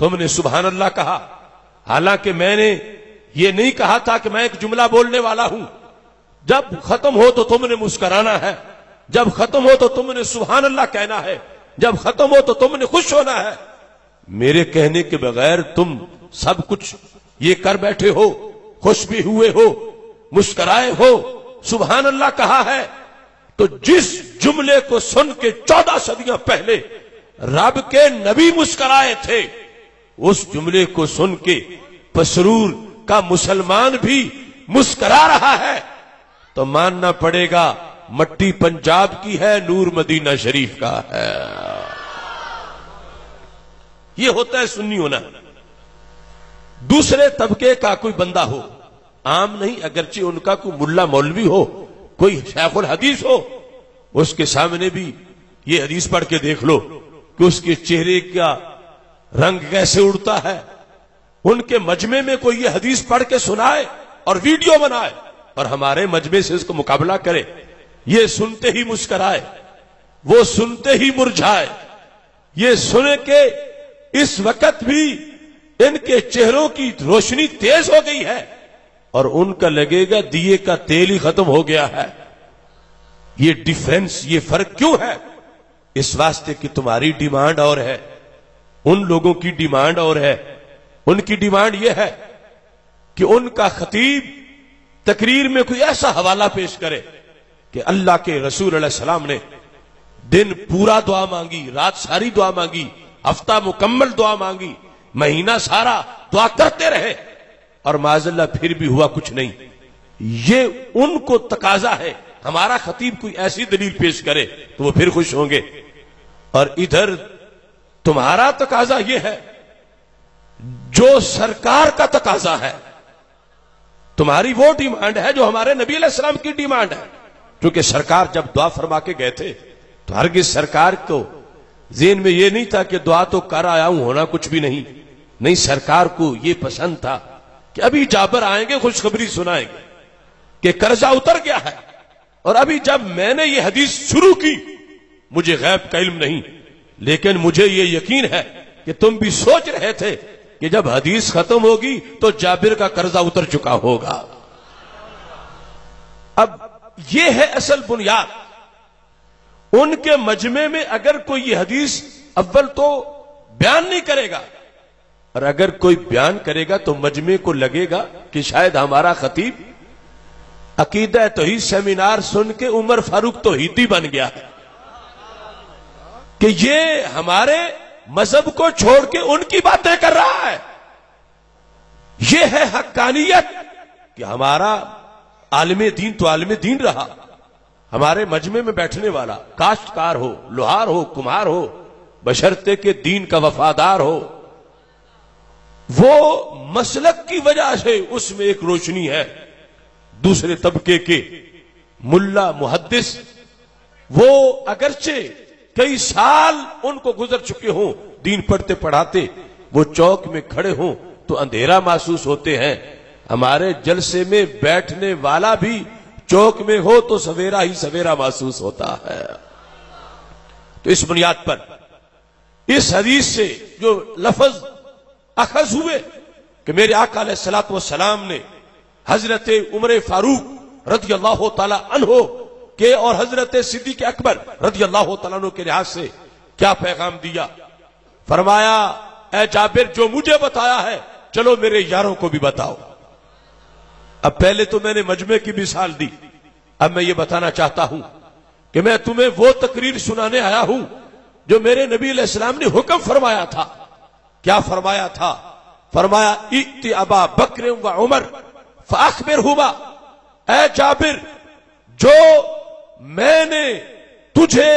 تم نے سبحان اللہ کہا، حالانکہ میں نے یہ نہیں کہا تھا کہ میں ایک جملہ بولنے والا ہوں. جب ختم ہو تو تم نے مسکرانا ہے، جب ختم ہو تو تم نے سبحان اللہ کہنا ہے، جب ختم ہو تو تم نے خوش ہونا ہے. میرے کہنے کے بغیر تم سب کچھ یہ کر بیٹھے ہو، خوش بھی ہوئے ہو، مسکرائے ہو، سبحان اللہ کہا ہے. تو جس جملے کو سن کے 14 صدیاں پہلے رب کے نبی مسکرائے تھے، اس جملے کو سن کے پسرور کا مسلمان بھی مسکرا رہا ہے، تو ماننا پڑے گا مٹی پنجاب کی ہے، نور مدینہ شریف کا ہے. یہ ہوتا ہے سنی ہونا. دوسرے طبقے کا کوئی بندہ ہو، عام نہیں، اگرچہ ان کا کوئی ملا مولوی ہو، کوئی شیخ الحدیث ہو، اس کے سامنے بھی یہ حدیث پڑھ کے دیکھ لو کہ اس کے چہرے کا رنگ کیسے اڑتا ہے. ان کے مجمع میں کوئی یہ حدیث پڑھ کے سنائے اور ویڈیو بنائے اور ہمارے مجمع سے اس کو مقابلہ کرے، یہ سنتے ہی مسکرائے، وہ سنتے ہی مرجھائے. یہ سنے کہ اس وقت بھی ان کے چہروں کی روشنی تیز ہو گئی ہے اور ان کا لگے گا دیے کا تیل ہی ختم ہو گیا ہے. یہ ڈیفرنس، یہ فرق کیوں ہے؟ اس واسطے کہ تمہاری ڈیمانڈ اور ہے، ان لوگوں کی ڈیمانڈ اور ہے. ان کی ڈیمانڈ یہ ہے کہ ان کا خطیب تقریر میں کوئی ایسا حوالہ پیش کرے کہ اللہ کے رسول علیہ السلام نے دن پورا دعا مانگی، رات ساری دعا مانگی، ہفتہ مکمل دعا مانگی، مہینہ سارا دعا کرتے رہے اور معاذ اللہ پھر بھی ہوا کچھ نہیں. یہ ان کو تقاضا ہے. ہمارا خطیب کوئی ایسی دلیل پیش کرے تو وہ پھر خوش ہوں گے. اور ادھر تمہارا تقاضا یہ ہے جو سرکار کا تقاضا ہے. تمہاری وہ ڈیمانڈ ہے جو ہمارے نبی علیہ السلام کی ڈیمانڈ ہے. کیونکہ سرکار جب دعا فرما کے گئے تھے تو ہرگز سرکار کو ذہن میں یہ نہیں تھا کہ دعا تو کر آیا ہوں، ہونا کچھ بھی نہیں. نہیں، سرکار کو یہ پسند تھا کہ ابھی جابر آئیں گے، خوشخبری سنائیں گے کہ قرضہ اتر گیا ہے. اور ابھی جب میں نے یہ حدیث شروع کی، مجھے غیب کا علم نہیں، لیکن مجھے یہ یقین ہے کہ تم بھی سوچ رہے تھے کہ جب حدیث ختم ہوگی تو جابر کا قرضہ اتر چکا ہوگا. اب یہ ہے اصل بنیاد. ان کے مجمع میں اگر کوئی یہ حدیث اول تو بیان نہیں کرے گا، اور اگر کوئی بیان کرے گا تو مجمع کو لگے گا کہ شاید ہمارا خطیب عقیدہ توحید سیمینار سن کے عمر فاروق توحیدی بن گیا ہے، کہ یہ ہمارے مذہب کو چھوڑ کے ان کی باتیں کر رہا ہے. یہ ہے حقانیت کہ ہمارا عالم دین تو عالم دین رہا. ہمارے مجمع میں بیٹھنے والا کاشتکار ہو، لوہار ہو، کمہار ہو، بشرطے کے دین کا وفادار ہو. وہ مسلک کی وجہ سے اس میں ایک روشنی ہے. دوسرے طبقے کے ملا محدث، وہ اگرچہ کئی سال ان کو گزر چکے ہوں دین پڑھتے پڑھاتے، وہ چوک میں کھڑے ہوں تو اندھیرا محسوس ہوتے ہیں. ہمارے جلسے میں بیٹھنے والا بھی چوک میں ہو تو سویرا ہی سویرا محسوس ہوتا ہے. تو اس بنیاد پر اس حدیث سے جو لفظ اخذ ہوئے کہ میرے آقا علیہ الصلوۃ والسلام نے حضرت عمر فاروق رضی اللہ تعالی عنہ کے اور حضرت صدیق اکبر رضی اللہ تعالیٰ عنہ کے لحاظ سے کیا پیغام دیا. فرمایا اے جابر جو مجھے بتایا ہے چلو میرے یاروں کو بھی بتاؤ. اب پہلے تو میں نے مجمع کی مثال دی، اب میں یہ بتانا چاہتا ہوں کہ میں تمہیں وہ تقریر سنانے آیا ہوں جو میرے نبی علیہ السلام نے حکم فرمایا تھا. کیا فرمایا تھا؟ فرمایا ائت ابا بکر و عمر فاخبرہما، اے جابر جو میں نے تجھے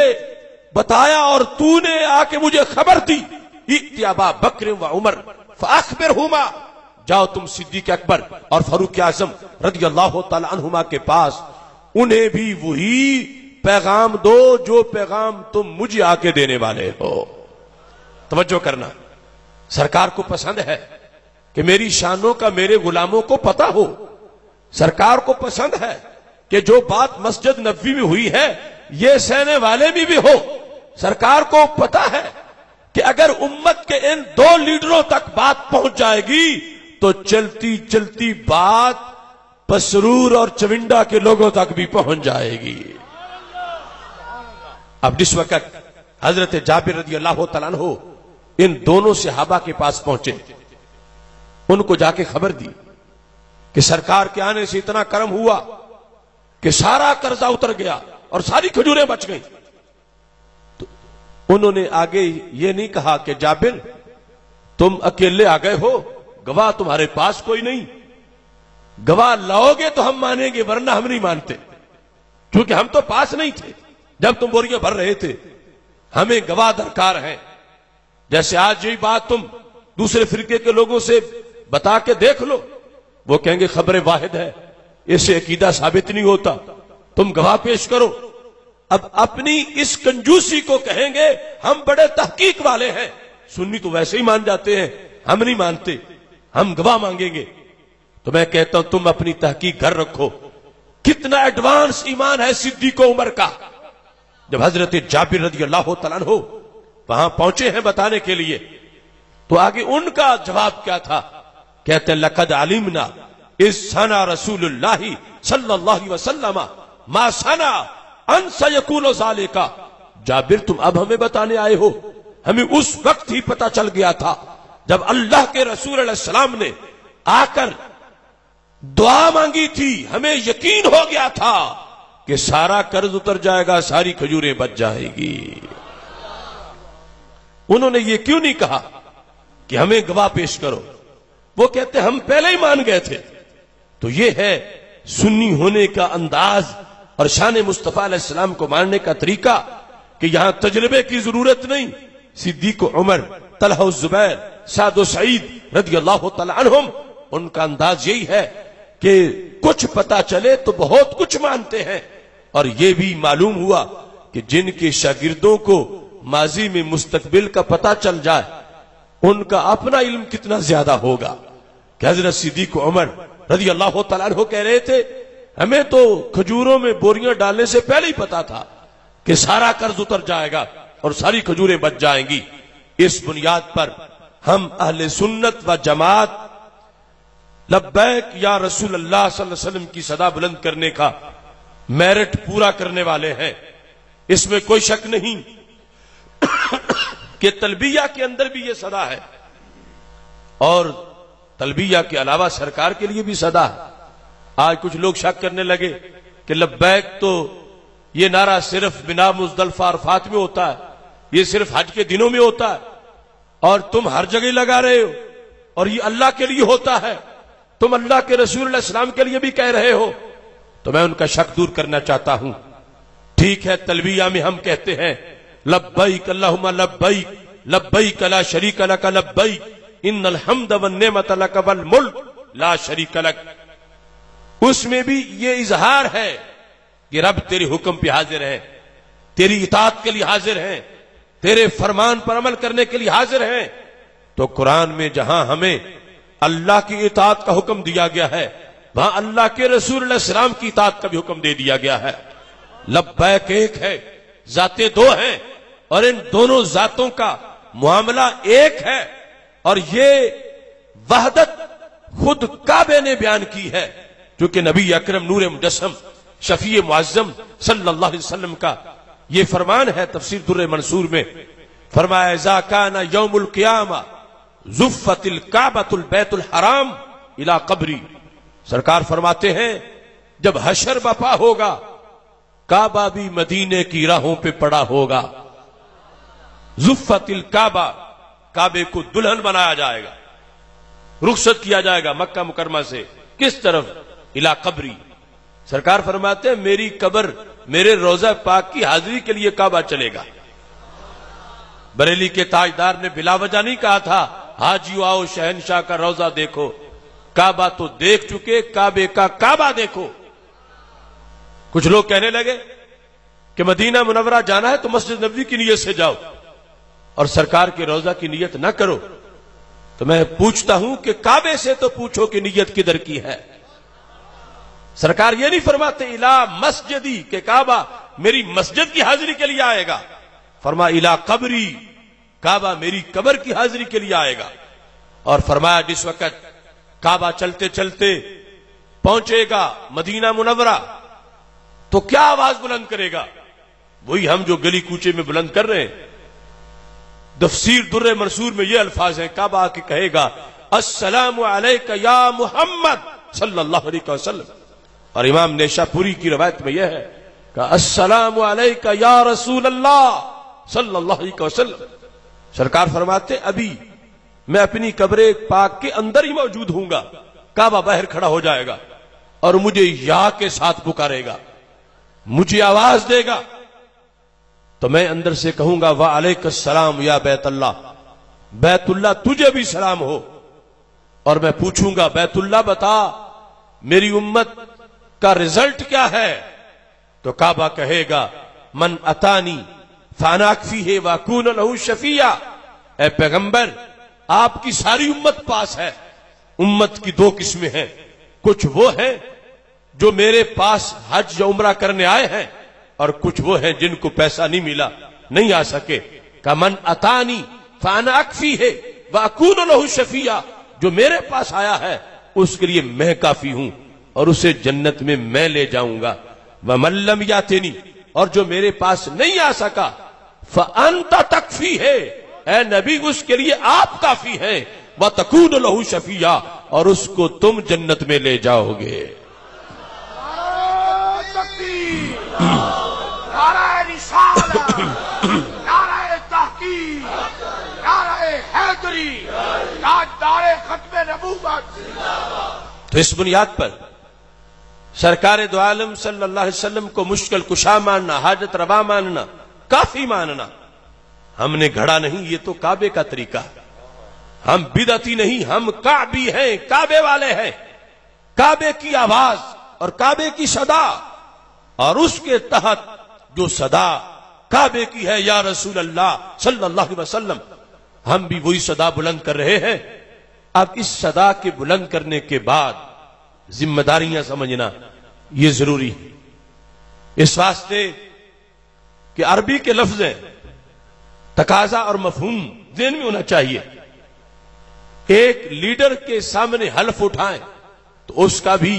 بتایا اور تو نے آ کے مجھے خبر دی، ائت ابا بکر و عمر فاخبرہما، جاؤ تم صدیق اکبر اور فاروق اعظم رضی اللہ تعالی عنہما کے پاس، انہیں بھی وہی پیغام دو جو پیغام تم مجھے آ کے دینے والے ہو. توجہ کرنا، سرکار کو پسند ہے کہ میری شانوں کا میرے غلاموں کو پتہ ہو. سرکار کو پسند ہے کہ جو بات مسجد نبوی میں ہوئی ہے یہ سہنے والے بھی ہو. سرکار کو پتہ ہے کہ اگر امت کے ان دو لیڈروں تک بات پہنچ جائے گی تو چلتی چلتی بات پسرور اور چونڈا کے لوگوں تک بھی پہنچ جائے گی۔ اب جس وقت حضرت جابر رضی اللہ تعالیٰ عنہ ان دونوں صحابہ کے پاس پہنچے، ان کو جا کے خبر دی کہ سرکار کے آنے سے اتنا کرم ہوا کہ سارا قرضہ اتر گیا اور ساری کھجوریں بچ گئیں، تو انہوں نے آگے یہ نہیں کہا کہ جابر تم اکیلے آ گئے ہو، گواہ تمہارے پاس کوئی نہیں، گواہ لاؤ گے تو ہم مانیں گے ورنہ ہم نہیں مانتے، کیونکہ ہم تو پاس نہیں تھے جب تم بوریاں بھر رہے تھے، ہمیں گواہ درکار ہیں۔ جیسے آج یہی بات تم دوسرے فرقے کے لوگوں سے بتا کے دیکھ لو، وہ کہیں گے خبر واحد ہے، اس سے عقیدہ ثابت نہیں ہوتا، تم گواہ پیش کرو۔ اب اپنی اس کنجوسی کو کہیں گے ہم بڑے تحقیق والے ہیں، سنی تو ویسے ہی مان جاتے ہیں، ہم نہیں مانتے، ہم گواہ مانگیں گے۔ تو میں کہتا ہوں تم اپنی تحقیق گھر رکھو۔ کتنا ایڈوانس ایمان ہے صدیق و عمر کا۔ جب حضرت جابر رضی اللہ تعالیٰ عنہ وہاں پہنچے ہیں بتانے کے لیے، تو آگے ان کا جواب کیا تھا؟ کہتے ہیں لقد علمنا اذ صنع رسول اللہ صلی اللہ علیہ وسلم ما صنع ان سیکون ذالک۔ جابر تم اب ہمیں بتانے آئے ہو، ہمیں اس وقت ہی پتا چل گیا تھا جب اللہ کے رسول علیہ السلام نے آ کر دعا مانگی تھی، ہمیں یقین ہو گیا تھا کہ سارا قرض اتر جائے گا، ساری کھجوریں بچ جائے گی۔ انہوں نے یہ کیوں نہیں کہا کہ ہمیں گواہ پیش کرو؟ وہ کہتے ہم پہلے ہی مان گئے تھے۔ تو یہ ہے سنی ہونے کا انداز اور شان مصطفیٰ علیہ السلام کو ماننے کا طریقہ کہ یہاں تجربے کی ضرورت نہیں۔ صدیق و عمر، طلحہ و زبیر، سعد و سعید رضی اللہ تعالی عنہم، ان کا انداز یہی ہے کہ کچھ پتا چلے تو بہت کچھ مانتے ہیں۔ اور یہ بھی معلوم ہوا کہ جن کے شاگردوں کو ماضی میں مستقبل کا پتا چل جائے ان کا اپنا علم کتنا زیادہ ہوگا۔ کہ حضرت صدیق عمر رضی اللہ تعالیٰ عنہ کہہ رہے تھے ہمیں تو کھجوروں میں بوریاں ڈالنے سے پہلے ہی پتا تھا کہ سارا قرض اتر جائے گا اور ساری کھجوریں بچ جائیں گی۔ اس بنیاد پر ہم اہل سنت و جماعت لبیک یا رسول اللہ صلی اللہ علیہ وسلم کی صدا بلند کرنے کا میرٹ پورا کرنے والے ہیں۔ اس میں کوئی شک نہیں کہ تلبیہ کے اندر بھی یہ صدا ہے، اور تلبیہ کے علاوہ سرکار کے لیے بھی صدا ہے۔ آج کچھ لوگ شک کرنے لگے کہ لبیک تو یہ نعرہ صرف بنا مزدلفہ عرفات میں ہوتا ہے، یہ صرف حج کے دنوں میں ہوتا ہے، اور تم ہر جگہ لگا رہے ہو، اور یہ اللہ کے لیے ہوتا ہے، تم اللہ کے رسول علیہ السلام کے لیے بھی کہہ رہے ہو۔ تو میں ان کا شک دور کرنا چاہتا ہوں۔ ٹھیک ہے، تلبیہ میں ہم کہتے ہیں لبیک اللہم لبیک لبیک لا شریک لک لبیک ان الحمد والنعمت لک والملک لا شریک لک۔ اس میں بھی یہ اظہار ہے کہ رب تیرے حکم پہ حاضر ہے، تیری اطاعت کے لیے حاضر ہیں، تیرے فرمان پر عمل کرنے کے لیے حاضر ہیں۔ تو قرآن میں جہاں ہمیں اللہ کی اطاعت کا حکم دیا گیا ہے وہاں اللہ کے رسول علیہ السلام کی اطاعت کا بھی حکم دے دیا گیا ہے۔ لبیک ایک ہے، ذاتیں دو ہیں، اور ان دونوں ذاتوں کا معاملہ ایک ہے، اور یہ وحدت خود کعبے نے بیان کی ہے، کیونکہ نبی اکرم نور مجسم شفیع معظم صلی اللہ علیہ وسلم کا یہ فرمان ہے۔ تفسیر در منصور میں فرمایا اذا کان یوم القیامہ زفت الکعبۃ البیت الحرام الی قبری۔ سرکار فرماتے ہیں جب حشر بپا ہوگا کعبہ بھی مدینے کی راہوں پہ پڑا ہوگا۔ زفت الکعبہ، کعبے کو دلہن بنایا جائے گا، رخصت کیا جائے گا مکہ مکرمہ سے، کس طرف؟ الی قبری۔ سرکار فرماتے ہیں میری قبر میرے روضہ پاک کی حاضری کے لیے کعبہ چلے گا۔ بریلی کے تاجدار نے بلا وجہ نہیں کہا تھا حاجیو آؤ شہنشاہ کا روضہ دیکھو، کعبہ تو دیکھ چکے، کعبے کا کعبہ دیکھو۔ کچھ لوگ کہنے لگے کہ مدینہ منورہ جانا ہے تو مسجد نبوی کی نیت سے جاؤ اور سرکار کے روضہ کی نیت نہ کرو۔ تو میں پوچھتا ہوں کہ کعبے سے تو پوچھو کہ نیت کدھر کی ہے۔ سرکار یہ نہیں فرماتے الا مسجدی کہ کعبہ میری مسجد کی حاضری کے لیے آئے گا، فرما الا قبری، کعبہ میری قبر کی حاضری کے لیے آئے گا. اور فرمایا جس وقت کعبہ چلتے چلتے پہنچے گا مدینہ منورہ تو کیا آواز بلند کرے گا؟ وہی ہم جو گلی کوچے میں بلند کر رہے ہیں. تفسیر در منصور میں یہ الفاظ ہیں، کعبہ آ کے کہے گا السلام علیک یا محمد صلی اللہ علیہ وسلم. اور امام نیشا پوری کی روایت میں یہ ہے کہ السلام علیک یا رسول اللہ صلی اللہ علیہ وسلم. سرکار فرماتے ابھی میں اپنی قبر پاک کے اندر ہی موجود ہوں گا، کعبہ باہر کھڑا ہو جائے گا اور مجھے یا کے ساتھ پکارے گا، مجھے آواز دے گا تو میں اندر سے کہوں گا وعلیک السلام یا بیت اللہ، بیت اللہ تجھے بھی سلام ہو. اور میں پوچھوں گا بیت اللہ بتا میری امت کا رزلٹ کیا ہے؟ تو کعبہ کہے گا من اتانی فانا اکفیہ واکون لہ شفیعا. اے پیغمبر آپ کی ساری امت پاس ہے. امت کی دو قسمیں ہیں، کچھ وہ ہیں جو میرے پاس حج یا عمرہ کرنے آئے ہیں اور کچھ وہ ہیں جن کو پیسہ نہیں ملا، نہیں آ سکے. کہ من اتانی فانا اکفیہ واکون لہ شفیعا، جو میرے پاس آیا ہے اس کے لیے میں کافی ہوں اور اسے جنت میں میں لے جاؤں گا. ومن لم یاتنی، اور جو میرے پاس نہیں آ سکا فانت تکفیہ، اے نبی اس کے لیے آپ کافی ہیں. وتکون لہ شفیعا، اور اس کو تم جنت میں لے جاؤ گے. نعرہ رسالت، نعرہ تحقیق، نعرہ حیدری، تاجدار ختم نبوت. تو اس بنیاد پر سرکار دو عالم صلی اللہ علیہ وسلم کو مشکل کشا ماننا، حاجت روا ماننا، کافی ماننا ہم نے گھڑا نہیں، یہ تو کعبے کا طریقہ ہے. ہم بدعتی نہیں، ہم کعبی ہیں، کعبے والے ہیں. کعبے کی آواز اور کعبے کی صدا اور اس کے تحت جو صدا کعبے کی ہے یا رسول اللہ صلی اللہ علیہ وسلم، ہم بھی وہی صدا بلند کر رہے ہیں. اب اس صدا کے بلند کرنے کے بعد ذمہ داریاں سمجھنا یہ ضروری ہے. اس واسطے کہ عربی کے لفظ ہیں، تقاضا اور مفہوم ذہن میں ہونا چاہیے. ایک لیڈر کے سامنے حلف اٹھائیں تو اس کا بھی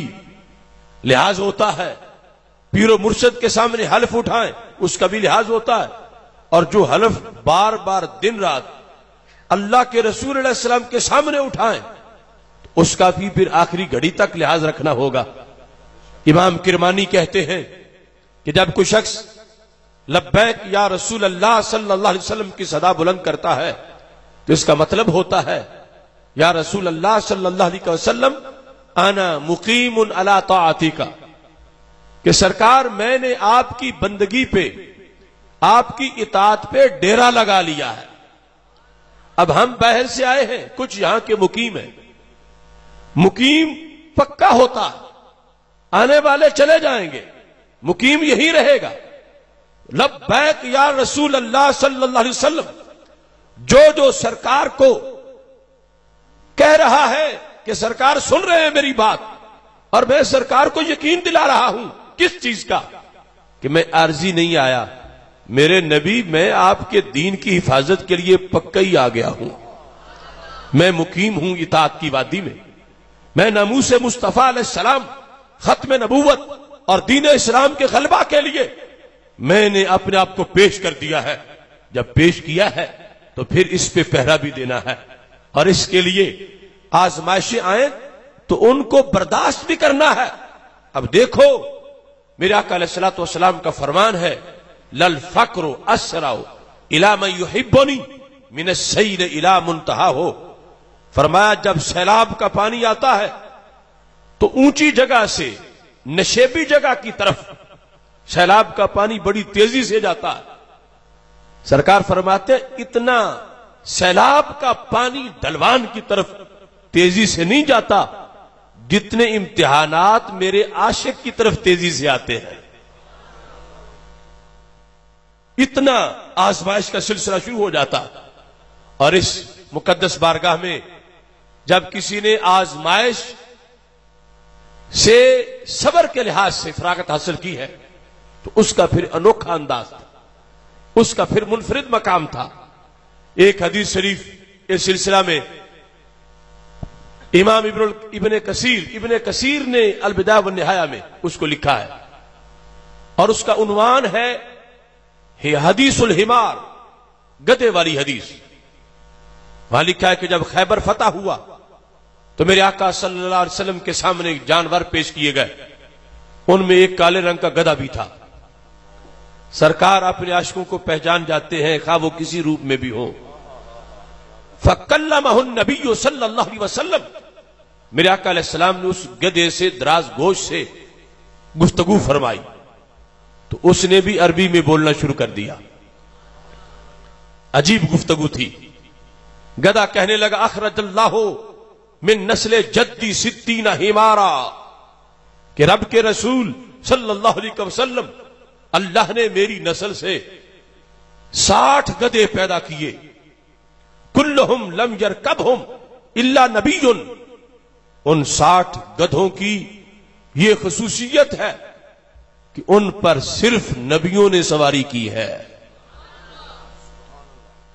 لحاظ ہوتا ہے، پیر و مرشد کے سامنے حلف اٹھائیں اس کا بھی لحاظ ہوتا ہے. اور جو حلف بار بار دن رات اللہ کے رسول علیہ السلام کے سامنے اٹھائیں اس کا بھی پھر آخری گھڑی تک لحاظ رکھنا ہوگا. امام کرمانی کہتے ہیں کہ جب کوئی شخص لبیک یا رسول اللہ صلی اللہ علیہ وسلم کی صدا بلند کرتا ہے تو اس کا مطلب ہوتا ہے یا رسول اللہ صلی اللہ علیہ وسلم انا مقیم علی طاعتک، کہ سرکار میں نے آپ کی بندگی پہ، آپ کی اطاعت پہ ڈیرا لگا لیا ہے. اب ہم باہر سے آئے ہیں، کچھ یہاں کے مقیم ہیں. مقیم پکا ہوتا ہے، آنے والے چلے جائیں گے، مقیم یہی رہے گا. لبیک یا رسول اللہ صلی اللہ علیہ وسلم جو سرکار کو کہہ رہا ہے کہ سرکار سن رہے ہیں میری بات اور میں سرکار کو یقین دلا رہا ہوں کس چیز کا؟ کہ میں عارضی نہیں آیا، میرے نبی میں آپ کے دین کی حفاظت کے لیے پکا ہی آ گیا ہوں. میں مقیم ہوں اطاعت کی وادی میں. میں ناموس مصطفیٰ علیہ السلام، ختم نبوت اور دین اسلام کے غلبہ کے لیے میں نے اپنے آپ کو پیش کر دیا ہے. جب پیش کیا ہے تو پھر اس پہ پہرا بھی دینا ہے اور اس کے لیے آزمائشیں آئیں تو ان کو برداشت بھی کرنا ہے. اب دیکھو میرے آقا علیہ الصلوۃ والسلام کا فرمان ہے للفقر اسرع الی من یحبنی من السیل الی منتہاہ. فرمایا جب سیلاب کا پانی آتا ہے تو اونچی جگہ سے نشیبی جگہ کی طرف سیلاب کا پانی بڑی تیزی سے جاتا ہے. سرکار فرماتے اتنا سیلاب کا پانی ڈھلوان کی طرف تیزی سے نہیں جاتا جتنے امتحانات میرے عاشق کی طرف تیزی سے آتے ہیں. اتنا آزمائش کا سلسلہ شروع ہو جاتا. اور اس مقدس بارگاہ میں جب کسی نے آزمائش سے صبر کے لحاظ سے فراغت حاصل کی ہے تو اس کا پھر انوکھا انداز تھا، اس کا پھر منفرد مقام تھا. ایک حدیث شریف اس سلسلہ میں امام ابن کثیر نے البدایہ والنہایہ میں اس کو لکھا ہے، اور اس کا عنوان ہے حدیث الحمار، گدھے والی حدیث۔ وہاں لکھا ہے کہ جب خیبر فتح ہوا تو میرے آقا صلی اللہ علیہ وسلم کے سامنے جانور پیش کیے گئے، ان میں ایک کالے رنگ کا گدھا بھی تھا۔ سرکار اپنے عاشقوں کو پہچان جاتے ہیں، خواہ وہ کسی روپ میں بھی ہو۔ فَكَلَّمَهُ النَّبِيُّ صلی اللہ علیہ وسلم، میرے آقا علیہ السلام نے اس گدھے سے، دراز گوش سے گفتگو فرمائی، تو اس نے بھی عربی میں بولنا شروع کر دیا۔ عجیب گفتگو تھی۔ گدھا کہنے لگا اخرج اللہ من نسل جدی 60 حمارا، کہ رب کے رسول صلی اللہ علیہ وسلم، اللہ نے میری نسل سے 60 گدھے پیدا کیے، کلہم لم یرکبہم الا نبی، ان 60 گدھوں کی یہ خصوصیت ہے کہ ان پر صرف نبیوں نے سواری کی ہے۔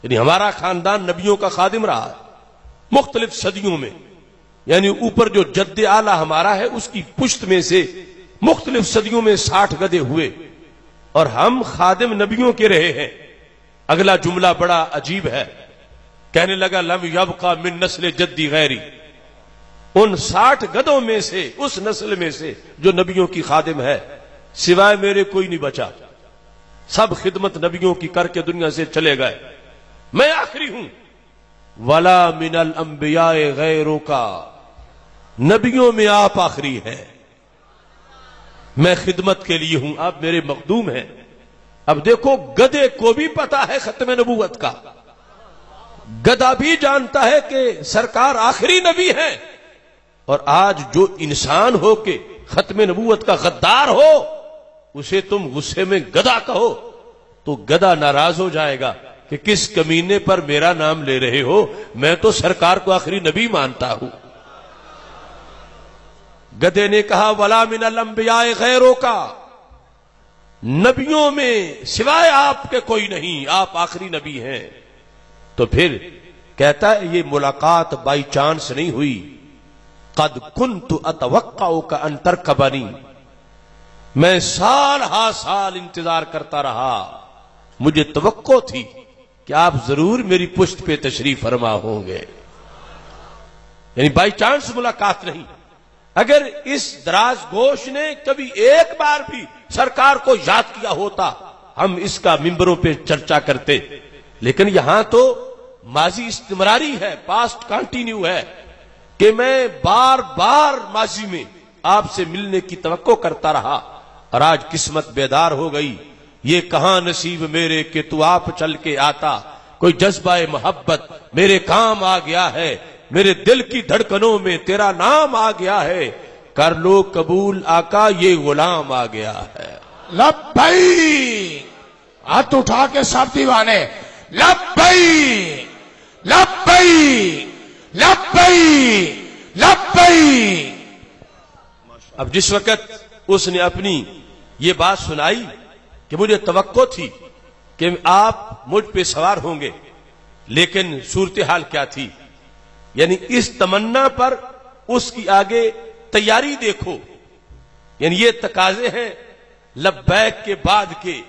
یعنی ہمارا خاندان نبیوں کا خادم رہا ہے مختلف صدیوں میں، یعنی اوپر جو جد اعلیٰ ہمارا ہے اس کی پشت میں سے مختلف صدیوں میں 60 گدھے ہوئے، اور ہم خادم نبیوں کے رہے ہیں۔ اگلا جملہ بڑا عجیب ہے، کہنے لگا لم یبقى من نسل جدی غیری، ان 60 گدھوں میں سے، اس نسل میں سے جو نبیوں کی خادم ہے، سوائے میرے کوئی نہیں بچا، سب خدمت نبیوں کی کر کے دنیا سے چلے گئے، میں آخری ہوں۔ ولا من الانبیاء غیروں کا، نبیوں میں آپ آخری ہیں، میں خدمت کے لیے ہوں، آپ میرے مخدوم ہیں۔ اب دیکھو گدھے کو بھی پتا ہے ختم نبوت کا، گدھا بھی جانتا ہے کہ سرکار آخری نبی ہیں، اور آج جو انسان ہو کے ختم نبوت کا غدار ہو اسے تم غصے میں گدھا کہو تو گدھا ناراض ہو جائے گا کہ کس کمینے پر میرا نام لے رہے ہو، میں تو سرکار کو آخری نبی مانتا ہوں۔ گدھے نے کہا ولا من الانبیاء غیروں کا، نبیوں میں سوائے آپ کے کوئی نہیں، آپ آخری نبی ہیں۔ تو پھر کہتا ہے یہ ملاقات بائی چانس نہیں ہوئی، قد کنت اتوقعک ان ترکبنی، میں سال ہا سال انتظار کرتا رہا، مجھے توقع تھی کہ آپ ضرور میری پشت پہ تشریف فرما ہوں گے، یعنی بائی چانس ملاقات نہیں۔ اگر اس دراز گوش نے کبھی ایک بار بھی سرکار کو یاد کیا ہوتا ہم اس کا ممبروں پہ چرچا کرتے، لیکن یہاں تو ماضی استمراری ہے، پاسٹ کنٹینیو ہے، کہ میں بار بار ماضی میں آپ سے ملنے کی توقع کرتا رہا، اور آج قسمت بیدار ہو گئی۔ یہ کہاں نصیب میرے کہ تو آپ چل کے آتا، کوئی جذبہ محبت میرے کام آ گیا ہے، میرے دل کی دھڑکنوں میں تیرا نام آ گیا ہے، کر لو قبول آقا یہ غلام آ گیا ہے۔ لبیک، ہاتھ اٹھا کے سب دیوانے لبیک لبیک لبیک لبیک۔ اب جس وقت اس نے اپنی یہ بات سنائی کہ مجھے توقع تھی کہ آپ مجھ پہ سوار ہوں گے، لیکن صورتحال کیا تھی، یعنی اس تمنا پر اس کی آگے تیاری دیکھو، یعنی یہ تقاضے ہیں لبیک کے بعد کے۔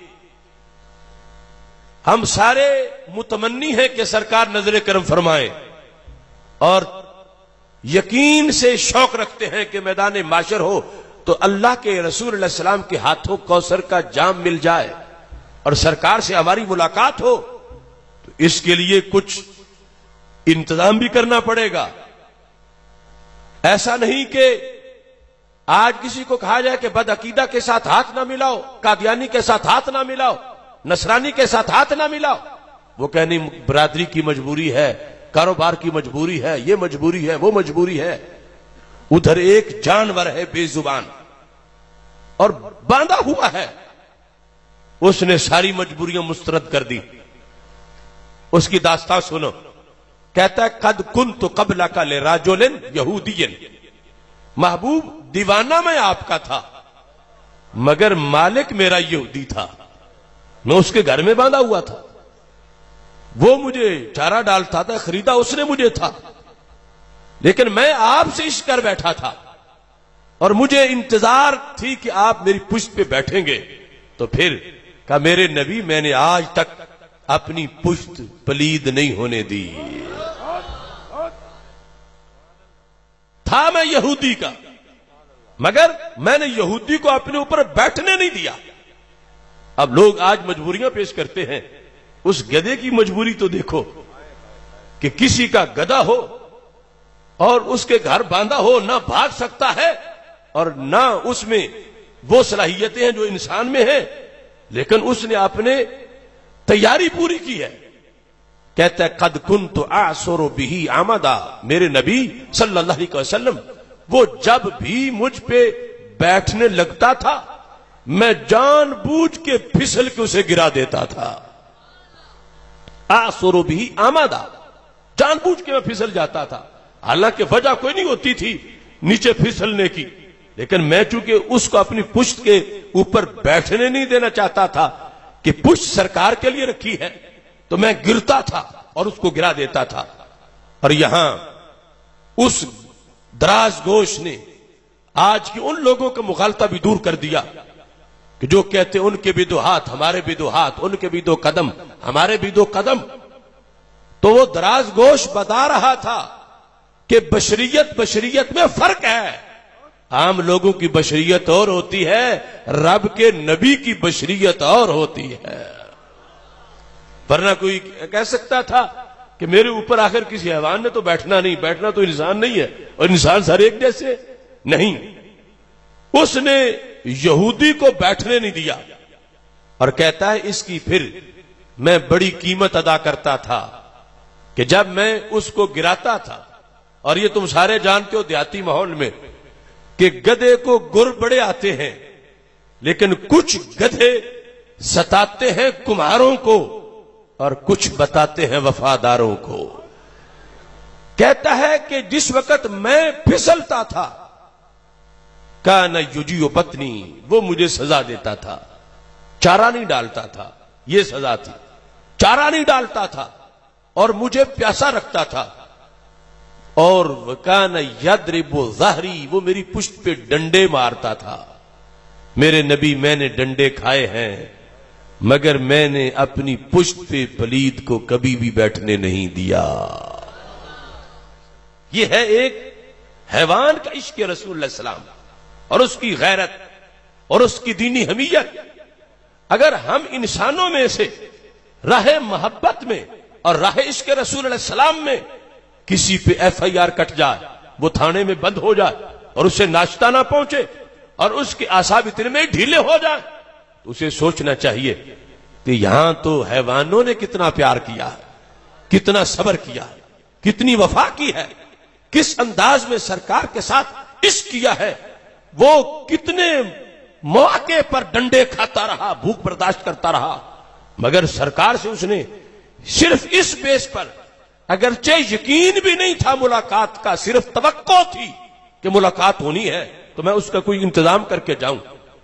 ہم سارے متمنی ہیں کہ سرکار نظر کرم فرمائیں، اور یقین سے شوق رکھتے ہیں کہ میدان معاشر ہو تو اللہ کے رسول علیہ السلام کے ہاتھوں کوثر کا جام مل جائے اور سرکار سے ہماری ملاقات ہو، تو اس کے لیے کچھ انتظام بھی کرنا پڑے گا۔ ایسا نہیں کہ آج کسی کو کہا جائے کہ بد عقیدہ کے ساتھ ہاتھ نہ ملاؤ، قادیانی کے ساتھ ہاتھ نہ ملاؤ، نصرانی کے ساتھ ہاتھ نہ ملاؤ، وہ کہنی برادری کی مجبوری ہے، کاروبار کی مجبوری ہے، یہ مجبوری ہے، وہ مجبوری ہے۔ ادھر ایک جانور ہے بے زبان اور باندھا ہوا ہے، اس نے ساری مجبوریاں مسترد کر دی۔ اس کی داستان سنو، کہتا ہے قد کنت قبلک لرجل یہودی، محبوب دیوانہ میں آپ کا تھا مگر مالک میرا یہودی تھا، میں اس کے گھر میں باندھا ہوا تھا۔ وہ مجھے چارہ ڈالتا تھا، خریدا اس نے مجھے تھا، لیکن میں آپ سے عشق کر بیٹھا تھا اور مجھے انتظار تھی کہ آپ میری پشت پہ بیٹھیں گے۔ تو پھر کہا میرے نبی میں نے آج تک اپنی پشت پلید نہیں ہونے دی۔ تھا میں یہودی کا، مگر میں نے یہودی کو اپنے اوپر بیٹھنے نہیں دیا۔ اب لوگ آج مجبوریاں پیش کرتے ہیں، اس گدھے کی مجبوری تو دیکھو کہ کسی کا گدھا ہو اور اس کے گھر باندھا ہو، نہ بھاگ سکتا ہے اور نہ اس میں وہ صلاحیتیں ہیں جو انسان میں ہیں، لیکن اس نے اپنے تیاری پوری کی ہے۔ کہتا ہے قد کنت اعصر به عمدا، میرے نبی صلی اللہ علیہ وسلم وہ جب بھی مجھ پہ بیٹھنے لگتا تھا میں جان بوجھ کے پھسل کے اسے گرا دیتا تھا۔ اعصر به عمدا، جان بوجھ کے میں پھسل جاتا تھا، حالانکہ وجہ کوئی نہیں ہوتی تھی نیچے پھسلنے کی، لیکن میں چونکہ اس کو اپنی پشت کے اوپر بیٹھنے نہیں دینا چاہتا تھا کہ پشت سرکار کے لیے رکھی ہے، تو میں گرتا تھا اور اس کو گرا دیتا تھا۔ اور یہاں اس دراز گوش نے آج کی ان لوگوں کا مغالطہ بھی دور کر دیا کہ جو کہتے ان کے بھی دو ہاتھ ہمارے بھی دو ہاتھ، ان کے بھی دو قدم ہمارے بھی دو قدم۔ تو وہ دراز گوش بتا رہا تھا کہ بشریت میں فرق ہے، عام لوگوں کی بشریت اور ہوتی ہے، رب کے نبی کی بشریت اور ہوتی ہے۔ ورنہ کوئی کہہ سکتا تھا کہ میرے اوپر آخر کسی حیوان نے تو بیٹھنا نہیں، بیٹھنا تو انسان نہیں ہے اور انسان سارے ایک جیسے نہیں۔ اس نے یہودی کو بیٹھنے نہیں دیا اور کہتا ہے اس کی پھر میں بڑی قیمت ادا کرتا تھا کہ جب میں اس کو گراتا تھا، اور یہ تم سارے جانتے ہو دیہاتی ماحول میں کہ گدھے کو گر بڑے آتے ہیں، لیکن کچھ گدھے ستاتے ہیں کمہاروں کو اور کچھ بتاتے ہیں وفاداروں کو۔ کہتا ہے کہ جس وقت میں پھسلتا تھا کان یجیع بطنی، وہ مجھے سزا دیتا تھا، چارہ نہیں ڈالتا تھا، یہ سزا تھی، چارہ نہیں ڈالتا تھا اور مجھے پیاسا رکھتا تھا، اور وکان یضرب ظہری، وہ میری پشت پہ ڈنڈے مارتا تھا۔ میرے نبی میں نے ڈنڈے کھائے ہیں مگر میں نے اپنی پشت پہ پلید کو کبھی بھی بیٹھنے نہیں دیا۔ یہ ہے ایک حیوان کا عشق رسول اللہ صلی اللہ علیہ وسلم اور اس کی غیرت اور اس کی دینی حمیت۔ اگر ہم انسانوں میں سے راہ محبت میں اور راہ عشق رسول اللہ علیہ وسلم میں کسی پہ FIR کٹ جائے، وہ تھانے میں بند ہو جائے اور اسے ناشتہ نہ پہنچے اور اس کے اعصاب اتنے میں ڈھیلے ہو جائیں، تو اسے سوچنا چاہیے کہ یہاں تو حیوانوں نے کتنا پیار کیا ہے، کتنا صبر کیا ہے، کتنی وفا کی ہے، کس انداز میں سرکار کے ساتھ عشق کیا ہے، وہ کتنے مواقع پر ڈنڈے کھاتا رہا، بھوک برداشت کرتا رہا، مگر سرکار سے اس نے صرف اس بیس پر، اگرچہ یقین بھی نہیں تھا ملاقات کا، صرف توقع تھی کہ ملاقات ہونی ہے تو میں اس کا کوئی انتظام کر کے جاؤں،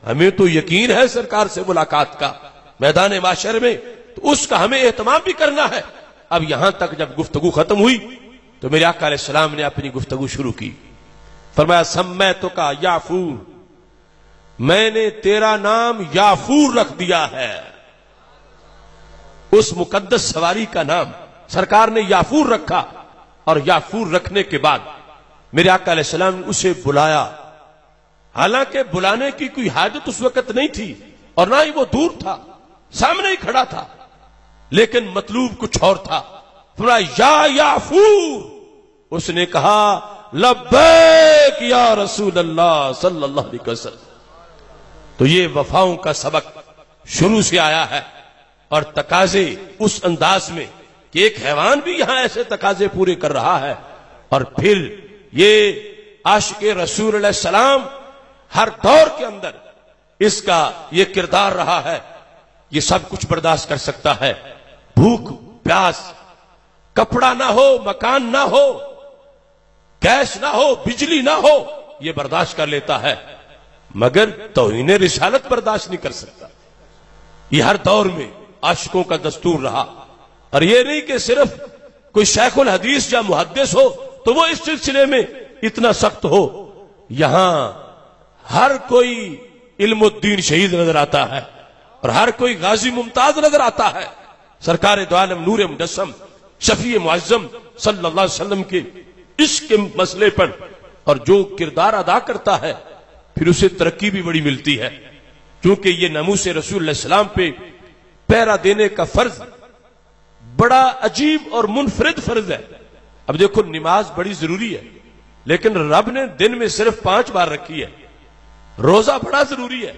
ہمیں تو یقین ہے سرکار سے ملاقات کا میدان معاشر میں، تو اس کا ہمیں اہتمام بھی کرنا ہے۔ اب یہاں تک جب گفتگو ختم ہوئی تو میرے آقا علیہ السلام نے اپنی گفتگو شروع کی، فرمایا سمیتک یافور، میں نے تیرا نام یافور رکھ دیا ہے۔ اس مقدس سواری کا نام سرکار نے یافور رکھا، اور یافور رکھنے کے بعد میرے آقا علیہ السلام نے اسے بلایا، حالانکہ بلانے کی کوئی حاجت اس وقت نہیں تھی اور نہ ہی وہ دور تھا، سامنے ہی کھڑا تھا، لیکن مطلوب کچھ اور تھا۔ فرمایا یا یافور، اس نے کہا لبیک یا رسول اللہ صلی اللہ علیہ وسلم۔ تو یہ وفاؤں کا سبق شروع سے آیا ہے، اور تقاضے اس انداز میں کہ ایک حیوان بھی یہاں ایسے تقاضے پورے کر رہا ہے، اور پھر یہ عاشق رسول علیہ السلام ہر دور کے اندر اس کا یہ کردار رہا ہے، یہ سب کچھ برداشت کر سکتا ہے، بھوک پیاس، کپڑا نہ ہو، مکان نہ ہو، گیس نہ ہو، بجلی نہ ہو، یہ برداشت کر لیتا ہے، مگر توہین رسالت برداشت نہیں کر سکتا۔ یہ ہر دور میں عاشقوں کا دستور رہا، اور یہ نہیں کہ صرف کوئی شیخ الحدیث یا محدث ہو تو وہ اس سلسلے میں اتنا سخت ہو. یہاں ہر کوئی علم الدین شہید نظر آتا ہے اور ہر کوئی غازی ممتاز نظر آتا ہے. سرکار دو عالم نور مجسم شفیع معظم صلی اللہ علیہ وسلم کے عشق کے مسئلے پر اور جو کردار ادا کرتا ہے پھر اسے ترقی بھی بڑی ملتی ہے، کیونکہ یہ ناموس رسول اللہ علیہ السلام پہ پہرا دینے کا فرض بڑا عجیب اور منفرد فرض ہے. اب دیکھو نماز بڑی ضروری ہے لیکن رب نے دن میں صرف 5 بار رکھی ہے. روزہ بڑا ضروری ہے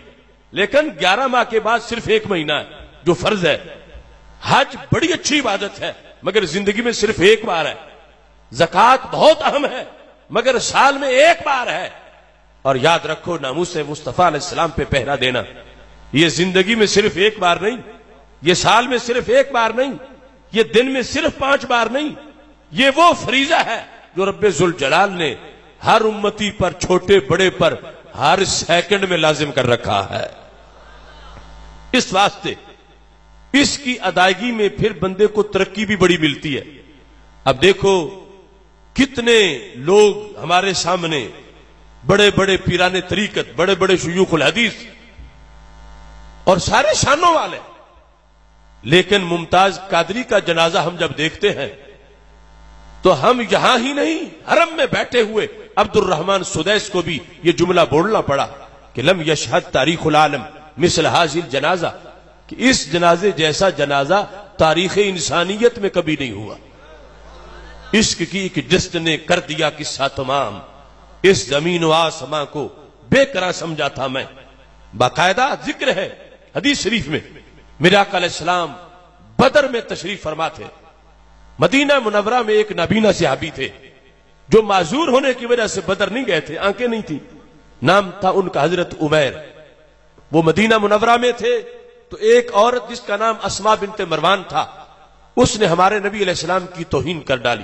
لیکن 11 ماہ کے بعد صرف 1 مہینہ ہے جو فرض ہے. حج بڑی اچھی عبادت ہے مگر زندگی میں صرف 1 بار ہے. زکوٰۃ بہت اہم ہے مگر سال میں 1 بار ہے. اور یاد رکھو ناموس مصطفیٰ علیہ السلام پہ پہرا دینا یہ زندگی میں صرف 1 بار نہیں، یہ سال میں صرف 1 بار نہیں، یہ دن میں صرف 5 بار نہیں، یہ وہ فریضہ ہے جو رب ذوالجلال نے ہر امتی پر چھوٹے بڑے پر ہر سیکنڈ میں لازم کر رکھا ہے. اس واسطے اس کی ادائیگی میں پھر بندے کو ترقی بھی بڑی ملتی ہے. اب دیکھو کتنے لوگ ہمارے سامنے بڑے بڑے پیران طریقت، بڑے بڑے شیوخ الحدیث اور سارے شانوں والے، لیکن ممتاز قادری کا جنازہ ہم جب دیکھتے ہیں تو ہم یہاں ہی نہیں حرم میں بیٹھے ہوئے عبد الرحمن سدیس کو بھی یہ جملہ بولنا پڑا کہ لم یشہد تاریخ العالم مثل حاضر جنازہ، کہ اس جنازے جیسا جنازہ تاریخ انسانیت میں کبھی نہیں ہوا. عشق کی ایک جست نے کر دیا قصہ تمام، اس زمین و آسماں کو بے قرار سمجھا تھا میں. باقاعدہ ذکر ہے حدیث شریف میں میرے آقا علیہ السلام بدر میں تشریف فرما تھے. مدینہ منورہ میں ایک نابینا صحابی تھے جو معذور ہونے کی وجہ سے بدر نہیں گئے تھے، آنکھیں نہیں تھی. نام تھا ان کا حضرت عمیر. وہ مدینہ منورہ میں تھے تو ایک عورت جس کا نام اسماء بنت مروان تھا اس نے ہمارے نبی علیہ السلام کی توہین کر ڈالی.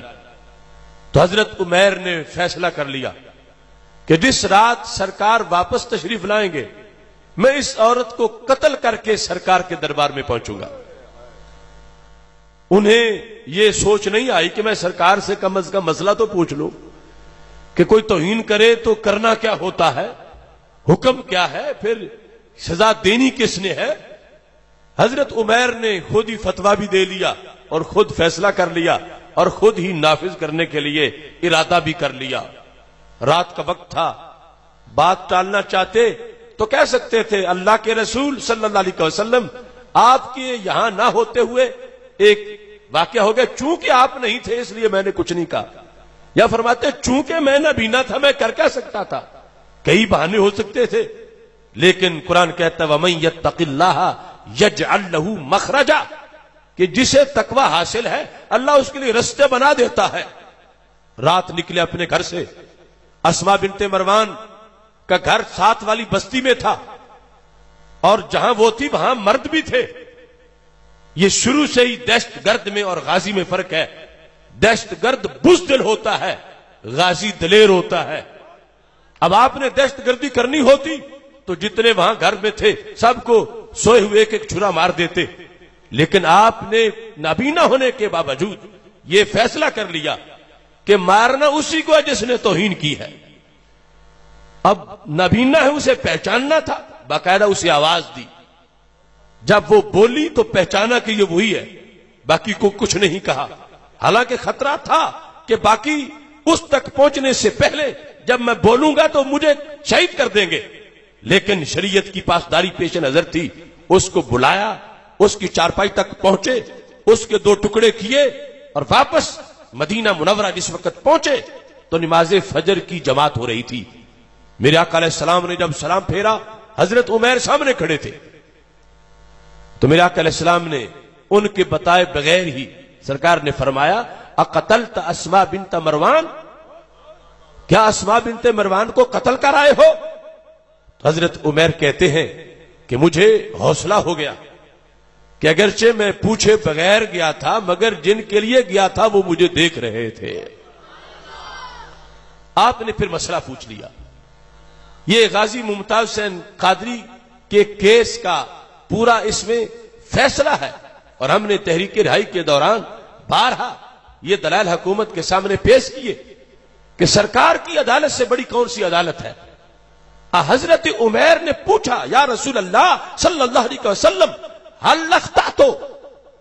تو حضرت عمیر نے فیصلہ کر لیا کہ جس رات سرکار واپس تشریف لائیں گے میں اس عورت کو قتل کر کے سرکار کے دربار میں پہنچوں گا. انہیں یہ سوچ نہیں آئی کہ میں سرکار سے کم از کم مسئلہ تو پوچھ لوں کہ کوئی توہین کرے تو کرنا کیا ہوتا ہے، حکم کیا ہے، پھر سزا دینی کس نے ہے. حضرت عمیر نے خود ہی فتویٰ بھی دے لیا اور خود فیصلہ کر لیا اور خود ہی نافذ کرنے کے لیے ارادہ بھی کر لیا. رات کا وقت تھا، بات ٹالنا چاہتے تو کہہ سکتے تھے اللہ کے رسول صلی اللہ علیہ وسلم آپ کے یہاں نہ ہوتے ہوئے ایک واقعہ ہو گیا، چونکہ آپ نہیں تھے اس لیے میں نے کچھ نہیں کہا. یا فرماتے چونکہ میں نابینا تھا میں کر کیا سکتا تھا. کئی بہانے ہو سکتے تھے لیکن قرآن کہتا ہے وَمَن يَتَّقِ اللَّهَ يَجْعَلْ لَهُ مَخْرَجًا، کہ جسے تقوی حاصل ہے اللہ اس کے لیے رستے بنا دیتا ہے. رات نکلے اپنے گھر سے. اسماء بنت مروان کا گھر 7 والی بستی میں تھا اور جہاں وہ تھی وہاں مرد بھی تھے. یہ شروع سے ہی دہشت گرد میں اور غازی میں فرق ہے. دہشت گرد بزدل ہوتا ہے، غازی دلیر ہوتا ہے. اب آپ نے دہشت گردی کرنی ہوتی تو جتنے وہاں گھر میں تھے سب کو سوئے ہوئے ایک ایک چھرا مار دیتے، لیکن آپ نے نابینا ہونے کے باوجود یہ فیصلہ کر لیا کہ مارنا اسی کو ہے جس نے توہین کی ہے. اب نابینا ہے اسے پہچاننا تھا، باقاعدہ اسے آواز دی. جب وہ بولی تو پہچانا کہ یہ وہی ہے، باقی کو کچھ نہیں کہا. حالانکہ خطرہ تھا کہ باقی اس تک پہنچنے سے پہلے جب میں بولوں گا تو مجھے شہید کر دیں گے، لیکن شریعت کی پاسداری پیش نظر تھی. اس کو بلایا، اس کی چارپائی تک پہنچے، اس کے 2 ٹکڑے کیے اور واپس مدینہ منورہ جس وقت پہنچے تو نماز فجر کی جماعت ہو رہی تھی. میرے آقا علیہ السلام نے جب سلام پھیرا حضرت عمیر سامنے کھڑے تھے تو میرے آقا علیہ السلام نے ان کے بتائے بغیر ہی سرکار نے فرمایا اقتلت اسماء بنت مروان، کیا اسماء بنت مروان کو قتل کر آئے ہو؟ تو حضرت عمیر کہتے ہیں کہ مجھے حوصلہ ہو گیا کہ اگرچہ میں پوچھے بغیر گیا تھا مگر جن کے لیے گیا تھا وہ مجھے دیکھ رہے تھے. آپ نے پھر مسئلہ پوچھ لیا. یہ غازی ممتاز حسین قادری کے کیس کا پورا اس میں فیصلہ ہے. اور ہم نے تحریک رہائی کے دوران بارہا یہ دلائل حکومت کے سامنے پیش کیے کہ سرکار کی عدالت سے بڑی کون سی عدالت ہے. حضرت عمیر نے پوچھا یا رسول اللہ صلی اللہ علیہ وسلم حل اخطأتو،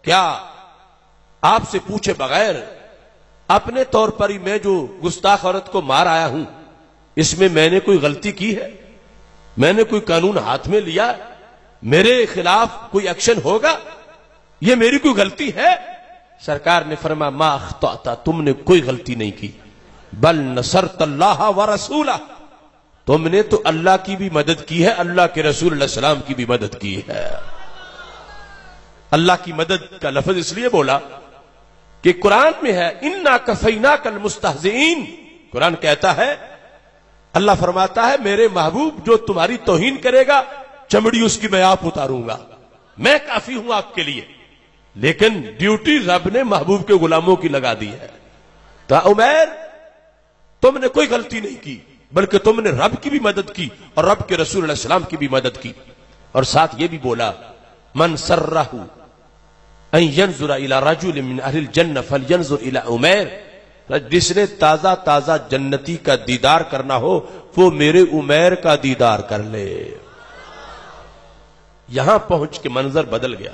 کیا آپ سے پوچھے بغیر اپنے طور پر ہی میں جو گستاخ عورت کو مار آیا ہوں اس میں نے کوئی غلطی کی ہے؟ میں نے کوئی قانون ہاتھ میں لیا؟ میرے خلاف کوئی ایکشن ہوگا؟ یہ میری کوئی غلطی ہے؟ سرکار نے فرمایا ما اخطأت، تم نے کوئی غلطی نہیں کی، بل نصرت اللہ ورسولہ، تم نے تو اللہ کی بھی مدد کی ہے، اللہ کے رسول علیہ السلام کی بھی مدد کی ہے. اللہ کی مدد کا لفظ اس لیے بولا کہ قرآن میں ہے انا کفیناک المستہزئین. قرآن کہتا ہے، اللہ فرماتا ہے میرے محبوب جو تمہاری توہین کرے گا چمڑی اس کی میں آپ اتاروں گا، میں کافی ہوں آپ کے لیے. لیکن ڈیوٹی رب نے محبوب کے غلاموں کی لگا دی ہے. تو عمیر تم نے کوئی غلطی نہیں کی بلکہ تم نے رب کی بھی مدد کی اور رب کے رسول علیہ السلام کی بھی مدد کی. اور ساتھ یہ بھی بولا من سرہ ان ينظر الى رجل من اہل الجنہ فلینظر الى عمیر، جس نے تازہ تازہ جنتی کا دیدار کرنا ہو وہ میرے عمیر کا دیدار کر لے. یہاں پہنچ کے منظر بدل گیا.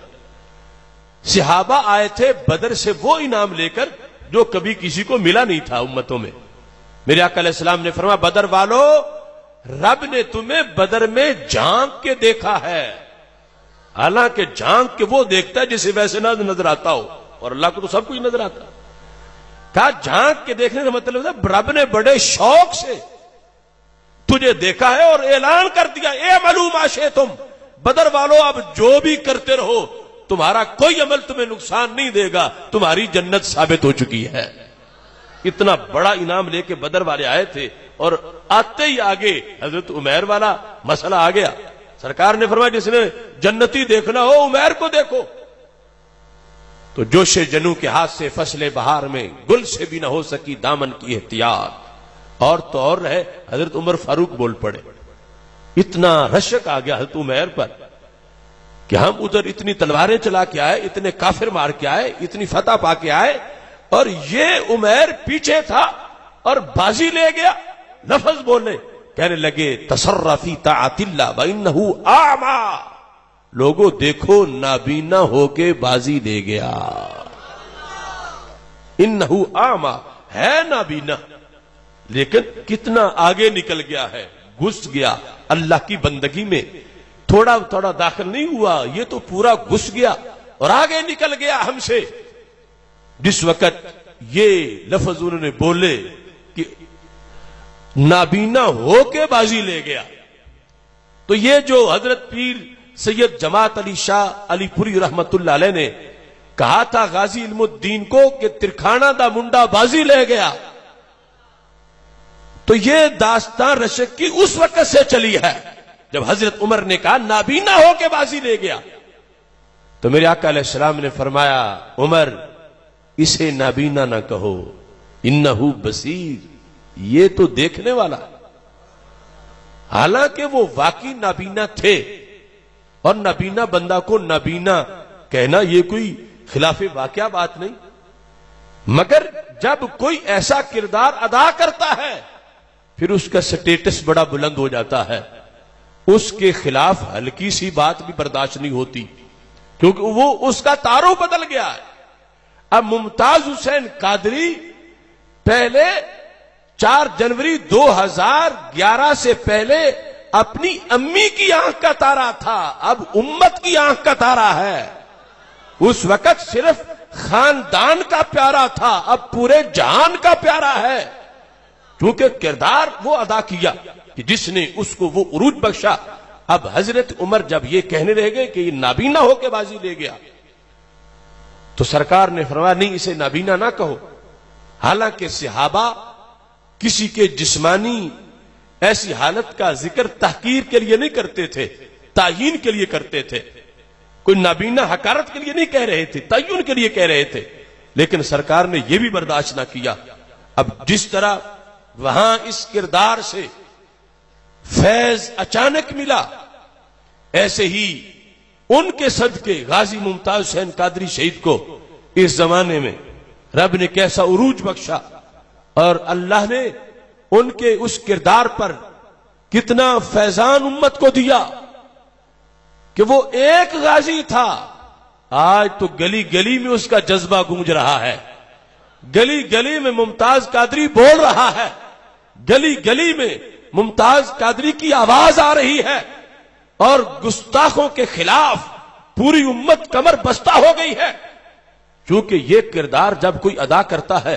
صحابہ آئے تھے بدر سے وہ انعام لے کر جو کبھی کسی کو ملا نہیں تھا امتوں میں. میرے آقا علیہ السلام نے فرمایا بدر والو رب نے تمہیں بدر میں جھانک کے دیکھا ہے، حالانکہ جھانک کے وہ دیکھتا ہے جسے ویسے نہ نظر آتا ہو، اور اللہ کو تو سب کچھ نظر آتا. کہا جھانک کے دیکھنے کا مطلب ہے رب نے بڑے شوق سے تجھے دیکھا ہے اور اعلان کر دیا اے معلوم شئتم، بدر والو اب جو بھی کرتے رہو تمہارا کوئی عمل تمہیں نقصان نہیں دے گا، تمہاری جنت ثابت ہو چکی ہے. اتنا بڑا انعام لے کے بدر والے آئے تھے اور آتے ہی آگے حضرت عمیر والا مسئلہ آ گیا. سرکار نے فرمایا جس نے جنتی دیکھنا ہو عمیر کو دیکھو. تو جوش جنو کے ہاتھ سے فصل بہار میں گل سے بھی نہ ہو سکی دامن کی احتیاط. اور تو اور رہے حضرت عمر فاروق بول پڑے. اتنا رشک آ گیا حضرت عمیر پر کہ ہم ادھر اتنی تلواریں چلا کے آئے، اتنے کافر مار کے آئے، اتنی فتح پا کے آئے، اور یہ عمیر پیچھے تھا اور بازی لے گیا. لفظ بولے کہنے لگے تصرفی طاعت اللہ وانہ اعمی، لوگوں دیکھو نابینا ہو کے بازی لے گیا. انہ اعمی ہے نابینا لیکن کتنا آگے نکل گیا ہے، گھس گیا اللہ کی بندگی میں. تھوڑا تھوڑا داخل نہیں ہوا، یہ تو پورا گھس گیا اور آگے نکل گیا ہم سے. جس وقت یہ لفظ انہوں نے بولے کہ نابینا ہو کے بازی لے گیا، تو یہ جو حضرت پیر سید جماعت علی شاہ علی پوری رحمت اللہ علیہ نے کہا تھا غازی علم الدین کو کہ ترکھانہ دا منڈا بازی لے گیا، تو یہ داستان رشک کی اس وقت سے چلی ہے جب حضرت عمر نے کہا نابینا ہو کے بازی لے گیا. تو میرے آقا علیہ السلام نے فرمایا عمر اسے نابینا نہ کہو، انہو بصیر، یہ تو دیکھنے والا. حالانکہ وہ واقعی نابینا تھے، اور نابینا بندہ کو نابینا کہنا یہ کوئی خلاف واقعہ بات نہیں، مگر جب کوئی ایسا کردار ادا کرتا ہے پھر اس کا سٹیٹس بڑا بلند ہو جاتا ہے. اس کے خلاف ہلکی سی بات بھی برداشت نہیں ہوتی کیونکہ وہ اس کا تعارف بدل گیا ہے. اب ممتاز حسین قادری پہلے 4 جنوری 2011 سے پہلے اپنی امی کی آنکھ کا تارا تھا، اب امت کی آنکھ کا تارا ہے. اس وقت صرف خاندان کا پیارا تھا، اب پورے جہان کا پیارا ہے، کیونکہ کردار وہ ادا کیا کہ جس نے اس کو وہ عروج بخشا. اب حضرت عمر جب یہ کہنے رہ گئے کہ یہ نابینا ہو کے بازی لے گیا تو سرکار نے فرمایا نہیں اسے نابینا نہ کہو. حالانکہ صحابہ کسی کے جسمانی ایسی حالت کا ذکر تحقیر کے لیے نہیں کرتے تھے، تعیین کے لیے کرتے تھے. کوئی نابینا حقارت کے لیے نہیں کہہ رہے تھے، تعین کے لیے کہہ رہے تھے. لیکن سرکار نے یہ بھی برداشت نہ کیا. اب جس طرح وہاں اس کردار سے فیض اچانک ملا، ایسے ہی ان کے صدقے غازی ممتاز حسین قادری شہید کو اس زمانے میں رب نے کیسا عروج بخشا، اور اللہ نے ان کے اس کردار پر کتنا فیضان امت کو دیا کہ وہ ایک غازی تھا، آج تو گلی گلی میں اس کا جذبہ گونج رہا ہے، گلی گلی میں ممتاز قادری بول رہا ہے، گلی گلی میں ممتاز قادری کی آواز آ رہی ہے، اور گستاخوں کے خلاف پوری امت کمر بستہ ہو گئی ہے۔ چونکہ یہ کردار جب کوئی ادا کرتا ہے،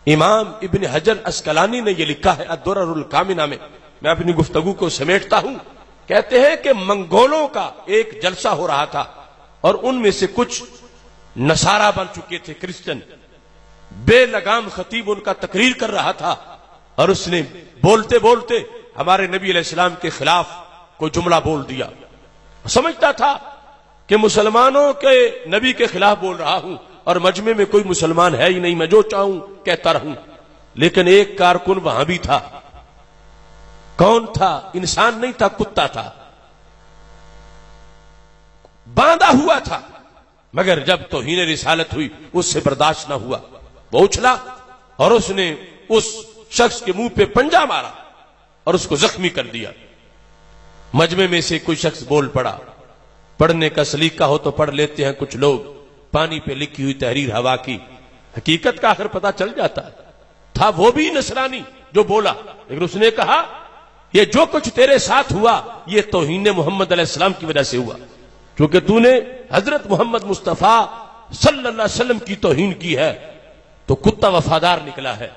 امام ابن حجر اسقلانی نے یہ لکھا ہے الدرر الکامنہ میں، میں اپنی گفتگو کو سمیٹتا ہوں، کہتے ہیں کہ منگولوں کا ایک جلسہ ہو رہا تھا، اور ان میں سے کچھ نصارہ بن چکے تھے، کرسچن، بے لگام خطیب ان کا تقریر کر رہا تھا، اور اس نے بولتے بولتے ہمارے نبی علیہ السلام کے خلاف کوئی جملہ بول دیا۔ سمجھتا تھا کہ مسلمانوں کے نبی کے خلاف بول رہا ہوں، اور مجمع میں کوئی مسلمان ہے ہی نہیں، میں جو چاہوں کہتا رہوں، لیکن ایک کارکن وہاں بھی تھا۔ کون تھا؟ انسان نہیں تھا، کتا تھا، باندھا ہوا تھا، مگر جب توہین رسالت ہوئی اس سے برداشت نہ ہوا، وہ اچھلا اور اس نے اس شخص کے منہ پہ پنجہ مارا اور اس کو زخمی کر دیا۔ مجمع میں سے کوئی شخص بول پڑا، پڑھنے کا سلیقہ ہو تو پڑھ لیتے ہیں کچھ لوگ، پانی پہ لکھی ہوئی تحریر ہوا کی، حقیقت کا آخر پتہ چل جاتا ہے۔ تھا وہ بھی نصرانی جو بولا، لیکن اس نے کہا یہ جو کچھ تیرے ساتھ ہوا یہ توہین محمد علیہ السلام کی وجہ سے ہوا، کیونکہ تو نے حضرت محمد مصطفیٰ صلی اللہ علیہ وسلم کی توہین کی ہے، تو کتا وفادار نکلا ہے،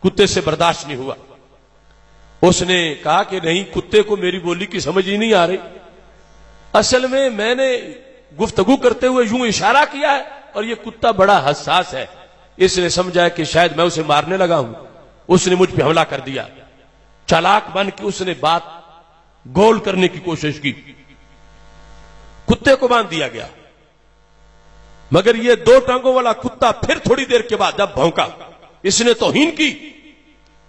کتے سے برداشت نہیں ہوا۔ اس نے کہا کہ نہیں، کتے کو میری بولی کی سمجھ ہی نہیں آ رہی، اصل میں نے گفتگو کرتے ہوئے یوں اشارہ کیا ہے، اور یہ کتا بڑا حساس ہے، اس نے سمجھا کہ شاید میں اسے مارنے لگا ہوں، اس نے مجھ پہ حملہ کر دیا۔ چالاک بن کے اس نے بات گول کرنے کی کوشش کی، کتے کو باندھ دیا گیا، مگر یہ دو ٹانگوں والا کتا پھر تھوڑی دیر کے بعد جب بھونکا، اس نے توہین کی،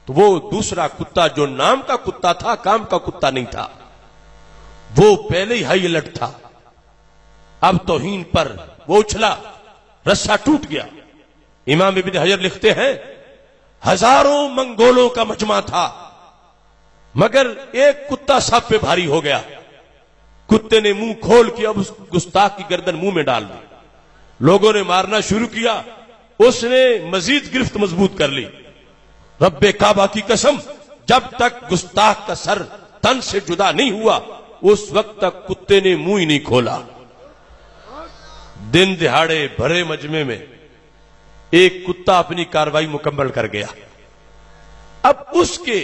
تو وہ دوسرا کتا جو نام کا کتا تھا، کام کا کتا نہیں تھا، وہ پہلے ہی ہائی الرٹ تھا، اب توہین پر وہ اچھلا، رسا ٹوٹ گیا۔ امام ابن حجر لکھتے ہیں ہزاروں منگولوں کا مجمع تھا، مگر ایک کتا سب پہ بھاری ہو گیا، کتے نے منہ کھول کے اب اس گستاخ کی گردن منہ میں ڈال دی، لوگوں نے مارنا شروع کیا، اس نے مزید گرفت مضبوط کر لی۔ رب کعبہ کی قسم، جب تک گستاخ کا سر تن سے جدا نہیں ہوا اس وقت تک کتے نے منہ ہی نہیں کھولا۔ دن دہاڑے بھرے مجمع میں ایک کتا اپنی کاروائی مکمل کر گیا۔ اب اس کے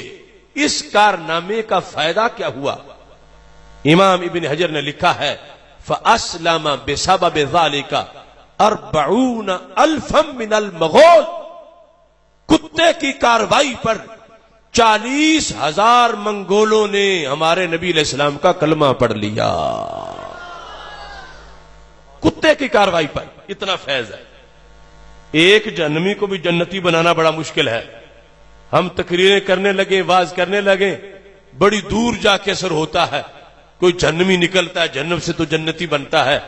اس کارنامے کا فائدہ کیا ہوا؟ امام ابن حجر نے لکھا ہے فَأَسْلَمَ بِسَبَبِ ذَلِكَ 40,000 من المغول، کتے کی کاروائی پر 40,000 منگولوں نے ہمارے نبی علیہ السلام کا کلمہ پڑھ لیا، کتے کی کاروائی پر، اتنا فیض ہے۔ ایک جہنمی کو بھی جنتی بنانا بڑا مشکل ہے، ہم تقریریں کرنے لگے، واز کرنے لگے، بڑی دور جا کے اثر ہوتا ہے، کوئی جہنمی نکلتا ہے، جہنم سے تو جنتی بنتا ہے،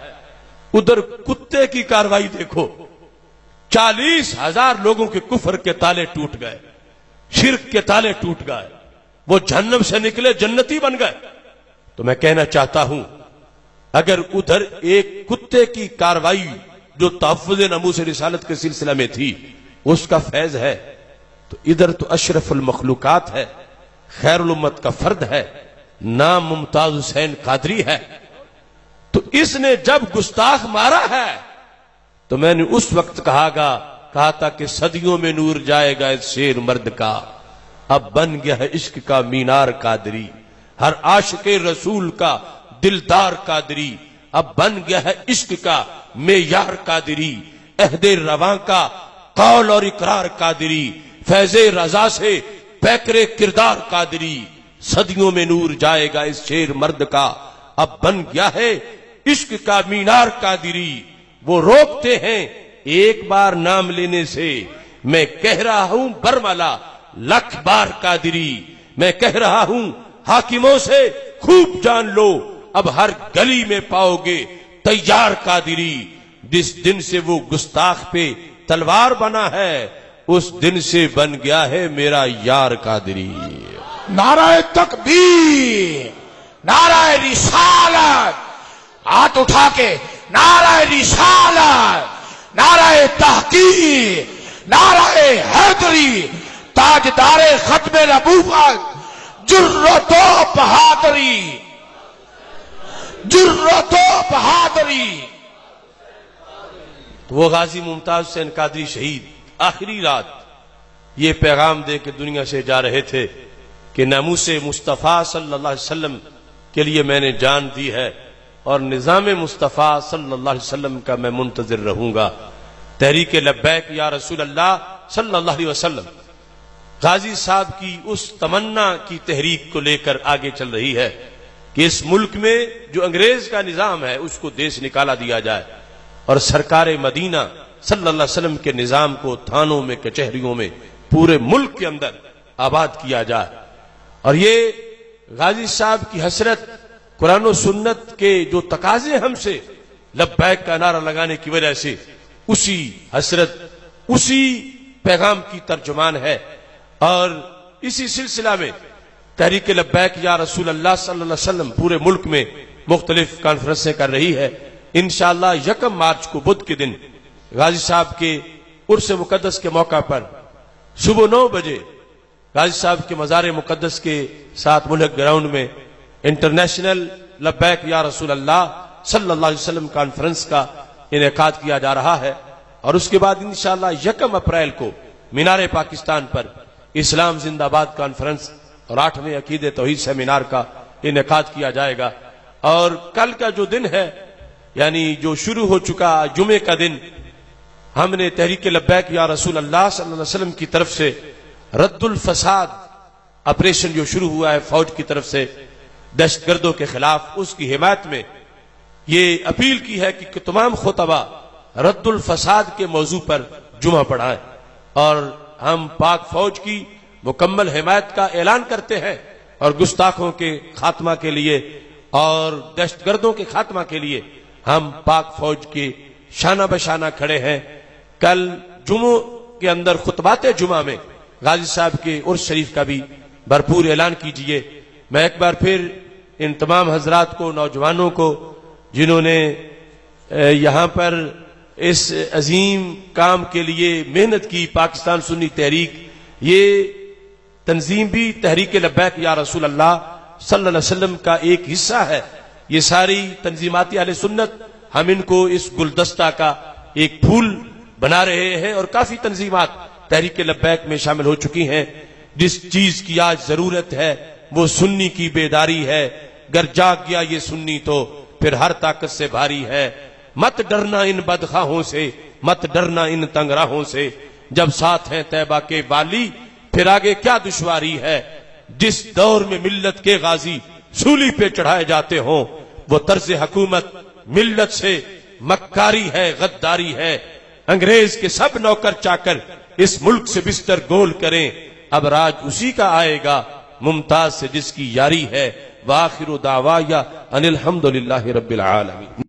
ادھر کتے کی کاروائی دیکھو، 40,000 لوگوں کے کفر کے تالے ٹوٹ گئے، شرک کے تالے ٹوٹ گئے، وہ جہنم سے نکلے جنتی بن گئے۔ تو میں کہنا چاہتا ہوں اگر ادھر ایک کتے کی کاروائی جو تحفظ ناموس رسالت کے سلسلہ میں تھی اس کا فیض ہے، تو ادھر تو اشرف المخلوقات ہے، خیر الامت کا فرد ہے، نام ممتاز حسین قادری ہے، تو اس نے جب گستاخ مارا ہے تو میں نے اس وقت کہا تھا کہ صدیوں میں نور جائے گا اس شیر مرد کا، اب بن گیا ہے عشق کا مینار قادری، ہر عاشق رسول کا دلدار قادری، اب بن گیا ہے عشق کا معیار قادری، عہد رواں کا قول اور اقرار قادری، فیض رضا سے پیکر کردار قادری، صدیوں میں نور جائے گا اس شیر مرد کا، اب بن گیا ہے عشق کا مینار قادری۔ وہ روکتے ہیں ایک بار نام لینے سے، میں کہہ رہا ہوں برملا لکھ بار قادری، میں کہہ رہا ہوں حاکموں سے خوب جان لو اب ہر گلی میں پاؤ گے تیار قادری. جس دن سے وہ گستاخ پہ تلوار بنا ہے اس دن سے بن گیا ہے میرا یار قادری. نعرہ تکبیر، نعرہ رسالت، ہاتھ اٹھا کے نعرہ رسالت، نعرہ تحقیق، نعرہ حیدری، تاجدار ختم نبوت، جرت و بہادری، جرت و بہادری. تو وہ غازی ممتاز حسین قادری شہید آخری رات یہ پیغام دے کے دنیا سے جا رہے تھے کہ ناموس مصطفیٰ صلی اللہ علیہ وسلم کے لیے میں نے جان دی ہے اور نظام مصطفیٰ صلی اللہ علیہ وسلم کا میں منتظر رہوں گا. تحریک لبیک یا رسول اللہ صلی اللہ علیہ وسلم غازی صاحب کی اس تمنا کی تحریک کو لے کر آگے چل رہی ہے کہ اس ملک میں جو انگریز کا نظام ہے اس کو دیش نکالا دیا جائے اور سرکار مدینہ صلی اللہ علیہ وسلم کے نظام کو تھانوں میں، کچہریوں میں، پورے ملک کے اندر آباد کیا جائے. اور یہ غازی صاحب کی حسرت قرآن و سنت کے جو تقاضے ہم سے لبیک کا نعرہ لگانے کی وجہ سے اسی حسرت، اسی پیغام کی ترجمان ہے. اور اسی سلسلہ میں تحریک لبیک یا رسول اللہ صلی اللہ علیہ وسلم پورے ملک میں مختلف کانفرنسیں کر رہی ہے. انشاءاللہ 1 مارچ کو بدھ کے دن غازی صاحب کے عرس مقدس کے موقع پر صبح 9 بجے غازی صاحب کے مزار مقدس کے ساتھ ملک گراؤنڈ میں انٹرنیشنل لبیک یا رسول اللہ صلی اللہ علیہ وسلم کانفرنس کا انعقاد کیا جا رہا ہے. اور اس کے بعد انشاءاللہ 1 اپریل کو مینار پاکستان پر اسلام زندہ باد کانفرنس اور 8ویں عقیدے توحید سیمینار کا انعقاد کیا جائے گا. اور کل کا جو دن ہے یعنی جو شروع ہو چکا جمعے کا دن، ہم نے تحریک لبیک یا رسول اللہ صلی اللہ علیہ وسلم کی طرف سے رد الفساد آپریشن جو شروع ہوا ہے فوج کی طرف سے دہشت گردوں کے خلاف، اس کی حمایت میں یہ اپیل کی ہے کہ تمام خطبہ رد الفساد کے موضوع پر جمعہ پڑھائیں. اور ہم پاک فوج کی مکمل حمایت کا اعلان کرتے ہیں اور گستاخوں کے خاتمہ کے لیے اور دہشت گردوں کے خاتمہ کے لیے ہم پاک فوج کے شانہ بشانہ کھڑے ہیں. کل جمعوں کے اندر خطبات جمعہ میں غازی صاحب کے عرس شریف کا بھی بھرپور اعلان کیجئے. میں ایک بار پھر ان تمام حضرات کو، نوجوانوں کو جنہوں نے یہاں پر اس عظیم کام کے لیے محنت کی، پاکستان سنی تحریک، یہ تنظیم بھی تحریک لبیک یا رسول اللہ صلی اللہ علیہ وسلم کا ایک حصہ ہے. یہ ساری تنظیماتی اہل سنت ہم ان کو اس گلدستہ کا ایک پھول بنا رہے ہیں اور کافی تنظیمات تحریک لبیک میں شامل ہو چکی ہیں. جس چیز کی آج ضرورت ہے وہ سنی کی بیداری ہے. گر جاگ گیا یہ سنی تو پھر ہر طاقت سے بھاری ہے. مت ڈرنا ان بدخواہوں سے، مت ڈرنا ان تنگ راہوں سے، جب ساتھ ہیں طیبہ کے والی پھر آگے کیا دشواری ہے. جس دور میں ملت کے غازی سولی پہ چڑھائے جاتے ہوں وہ طرز حکومت ملت سے مکاری ہے، غداری ہے. انگریز کے سب نوکر چاکر اس ملک سے بستر گول کریں، اب راج اسی کا آئے گا ممتاز سے جس کی یاری ہے. وآخر دعوایا ان الحمدللہ رب العالمین.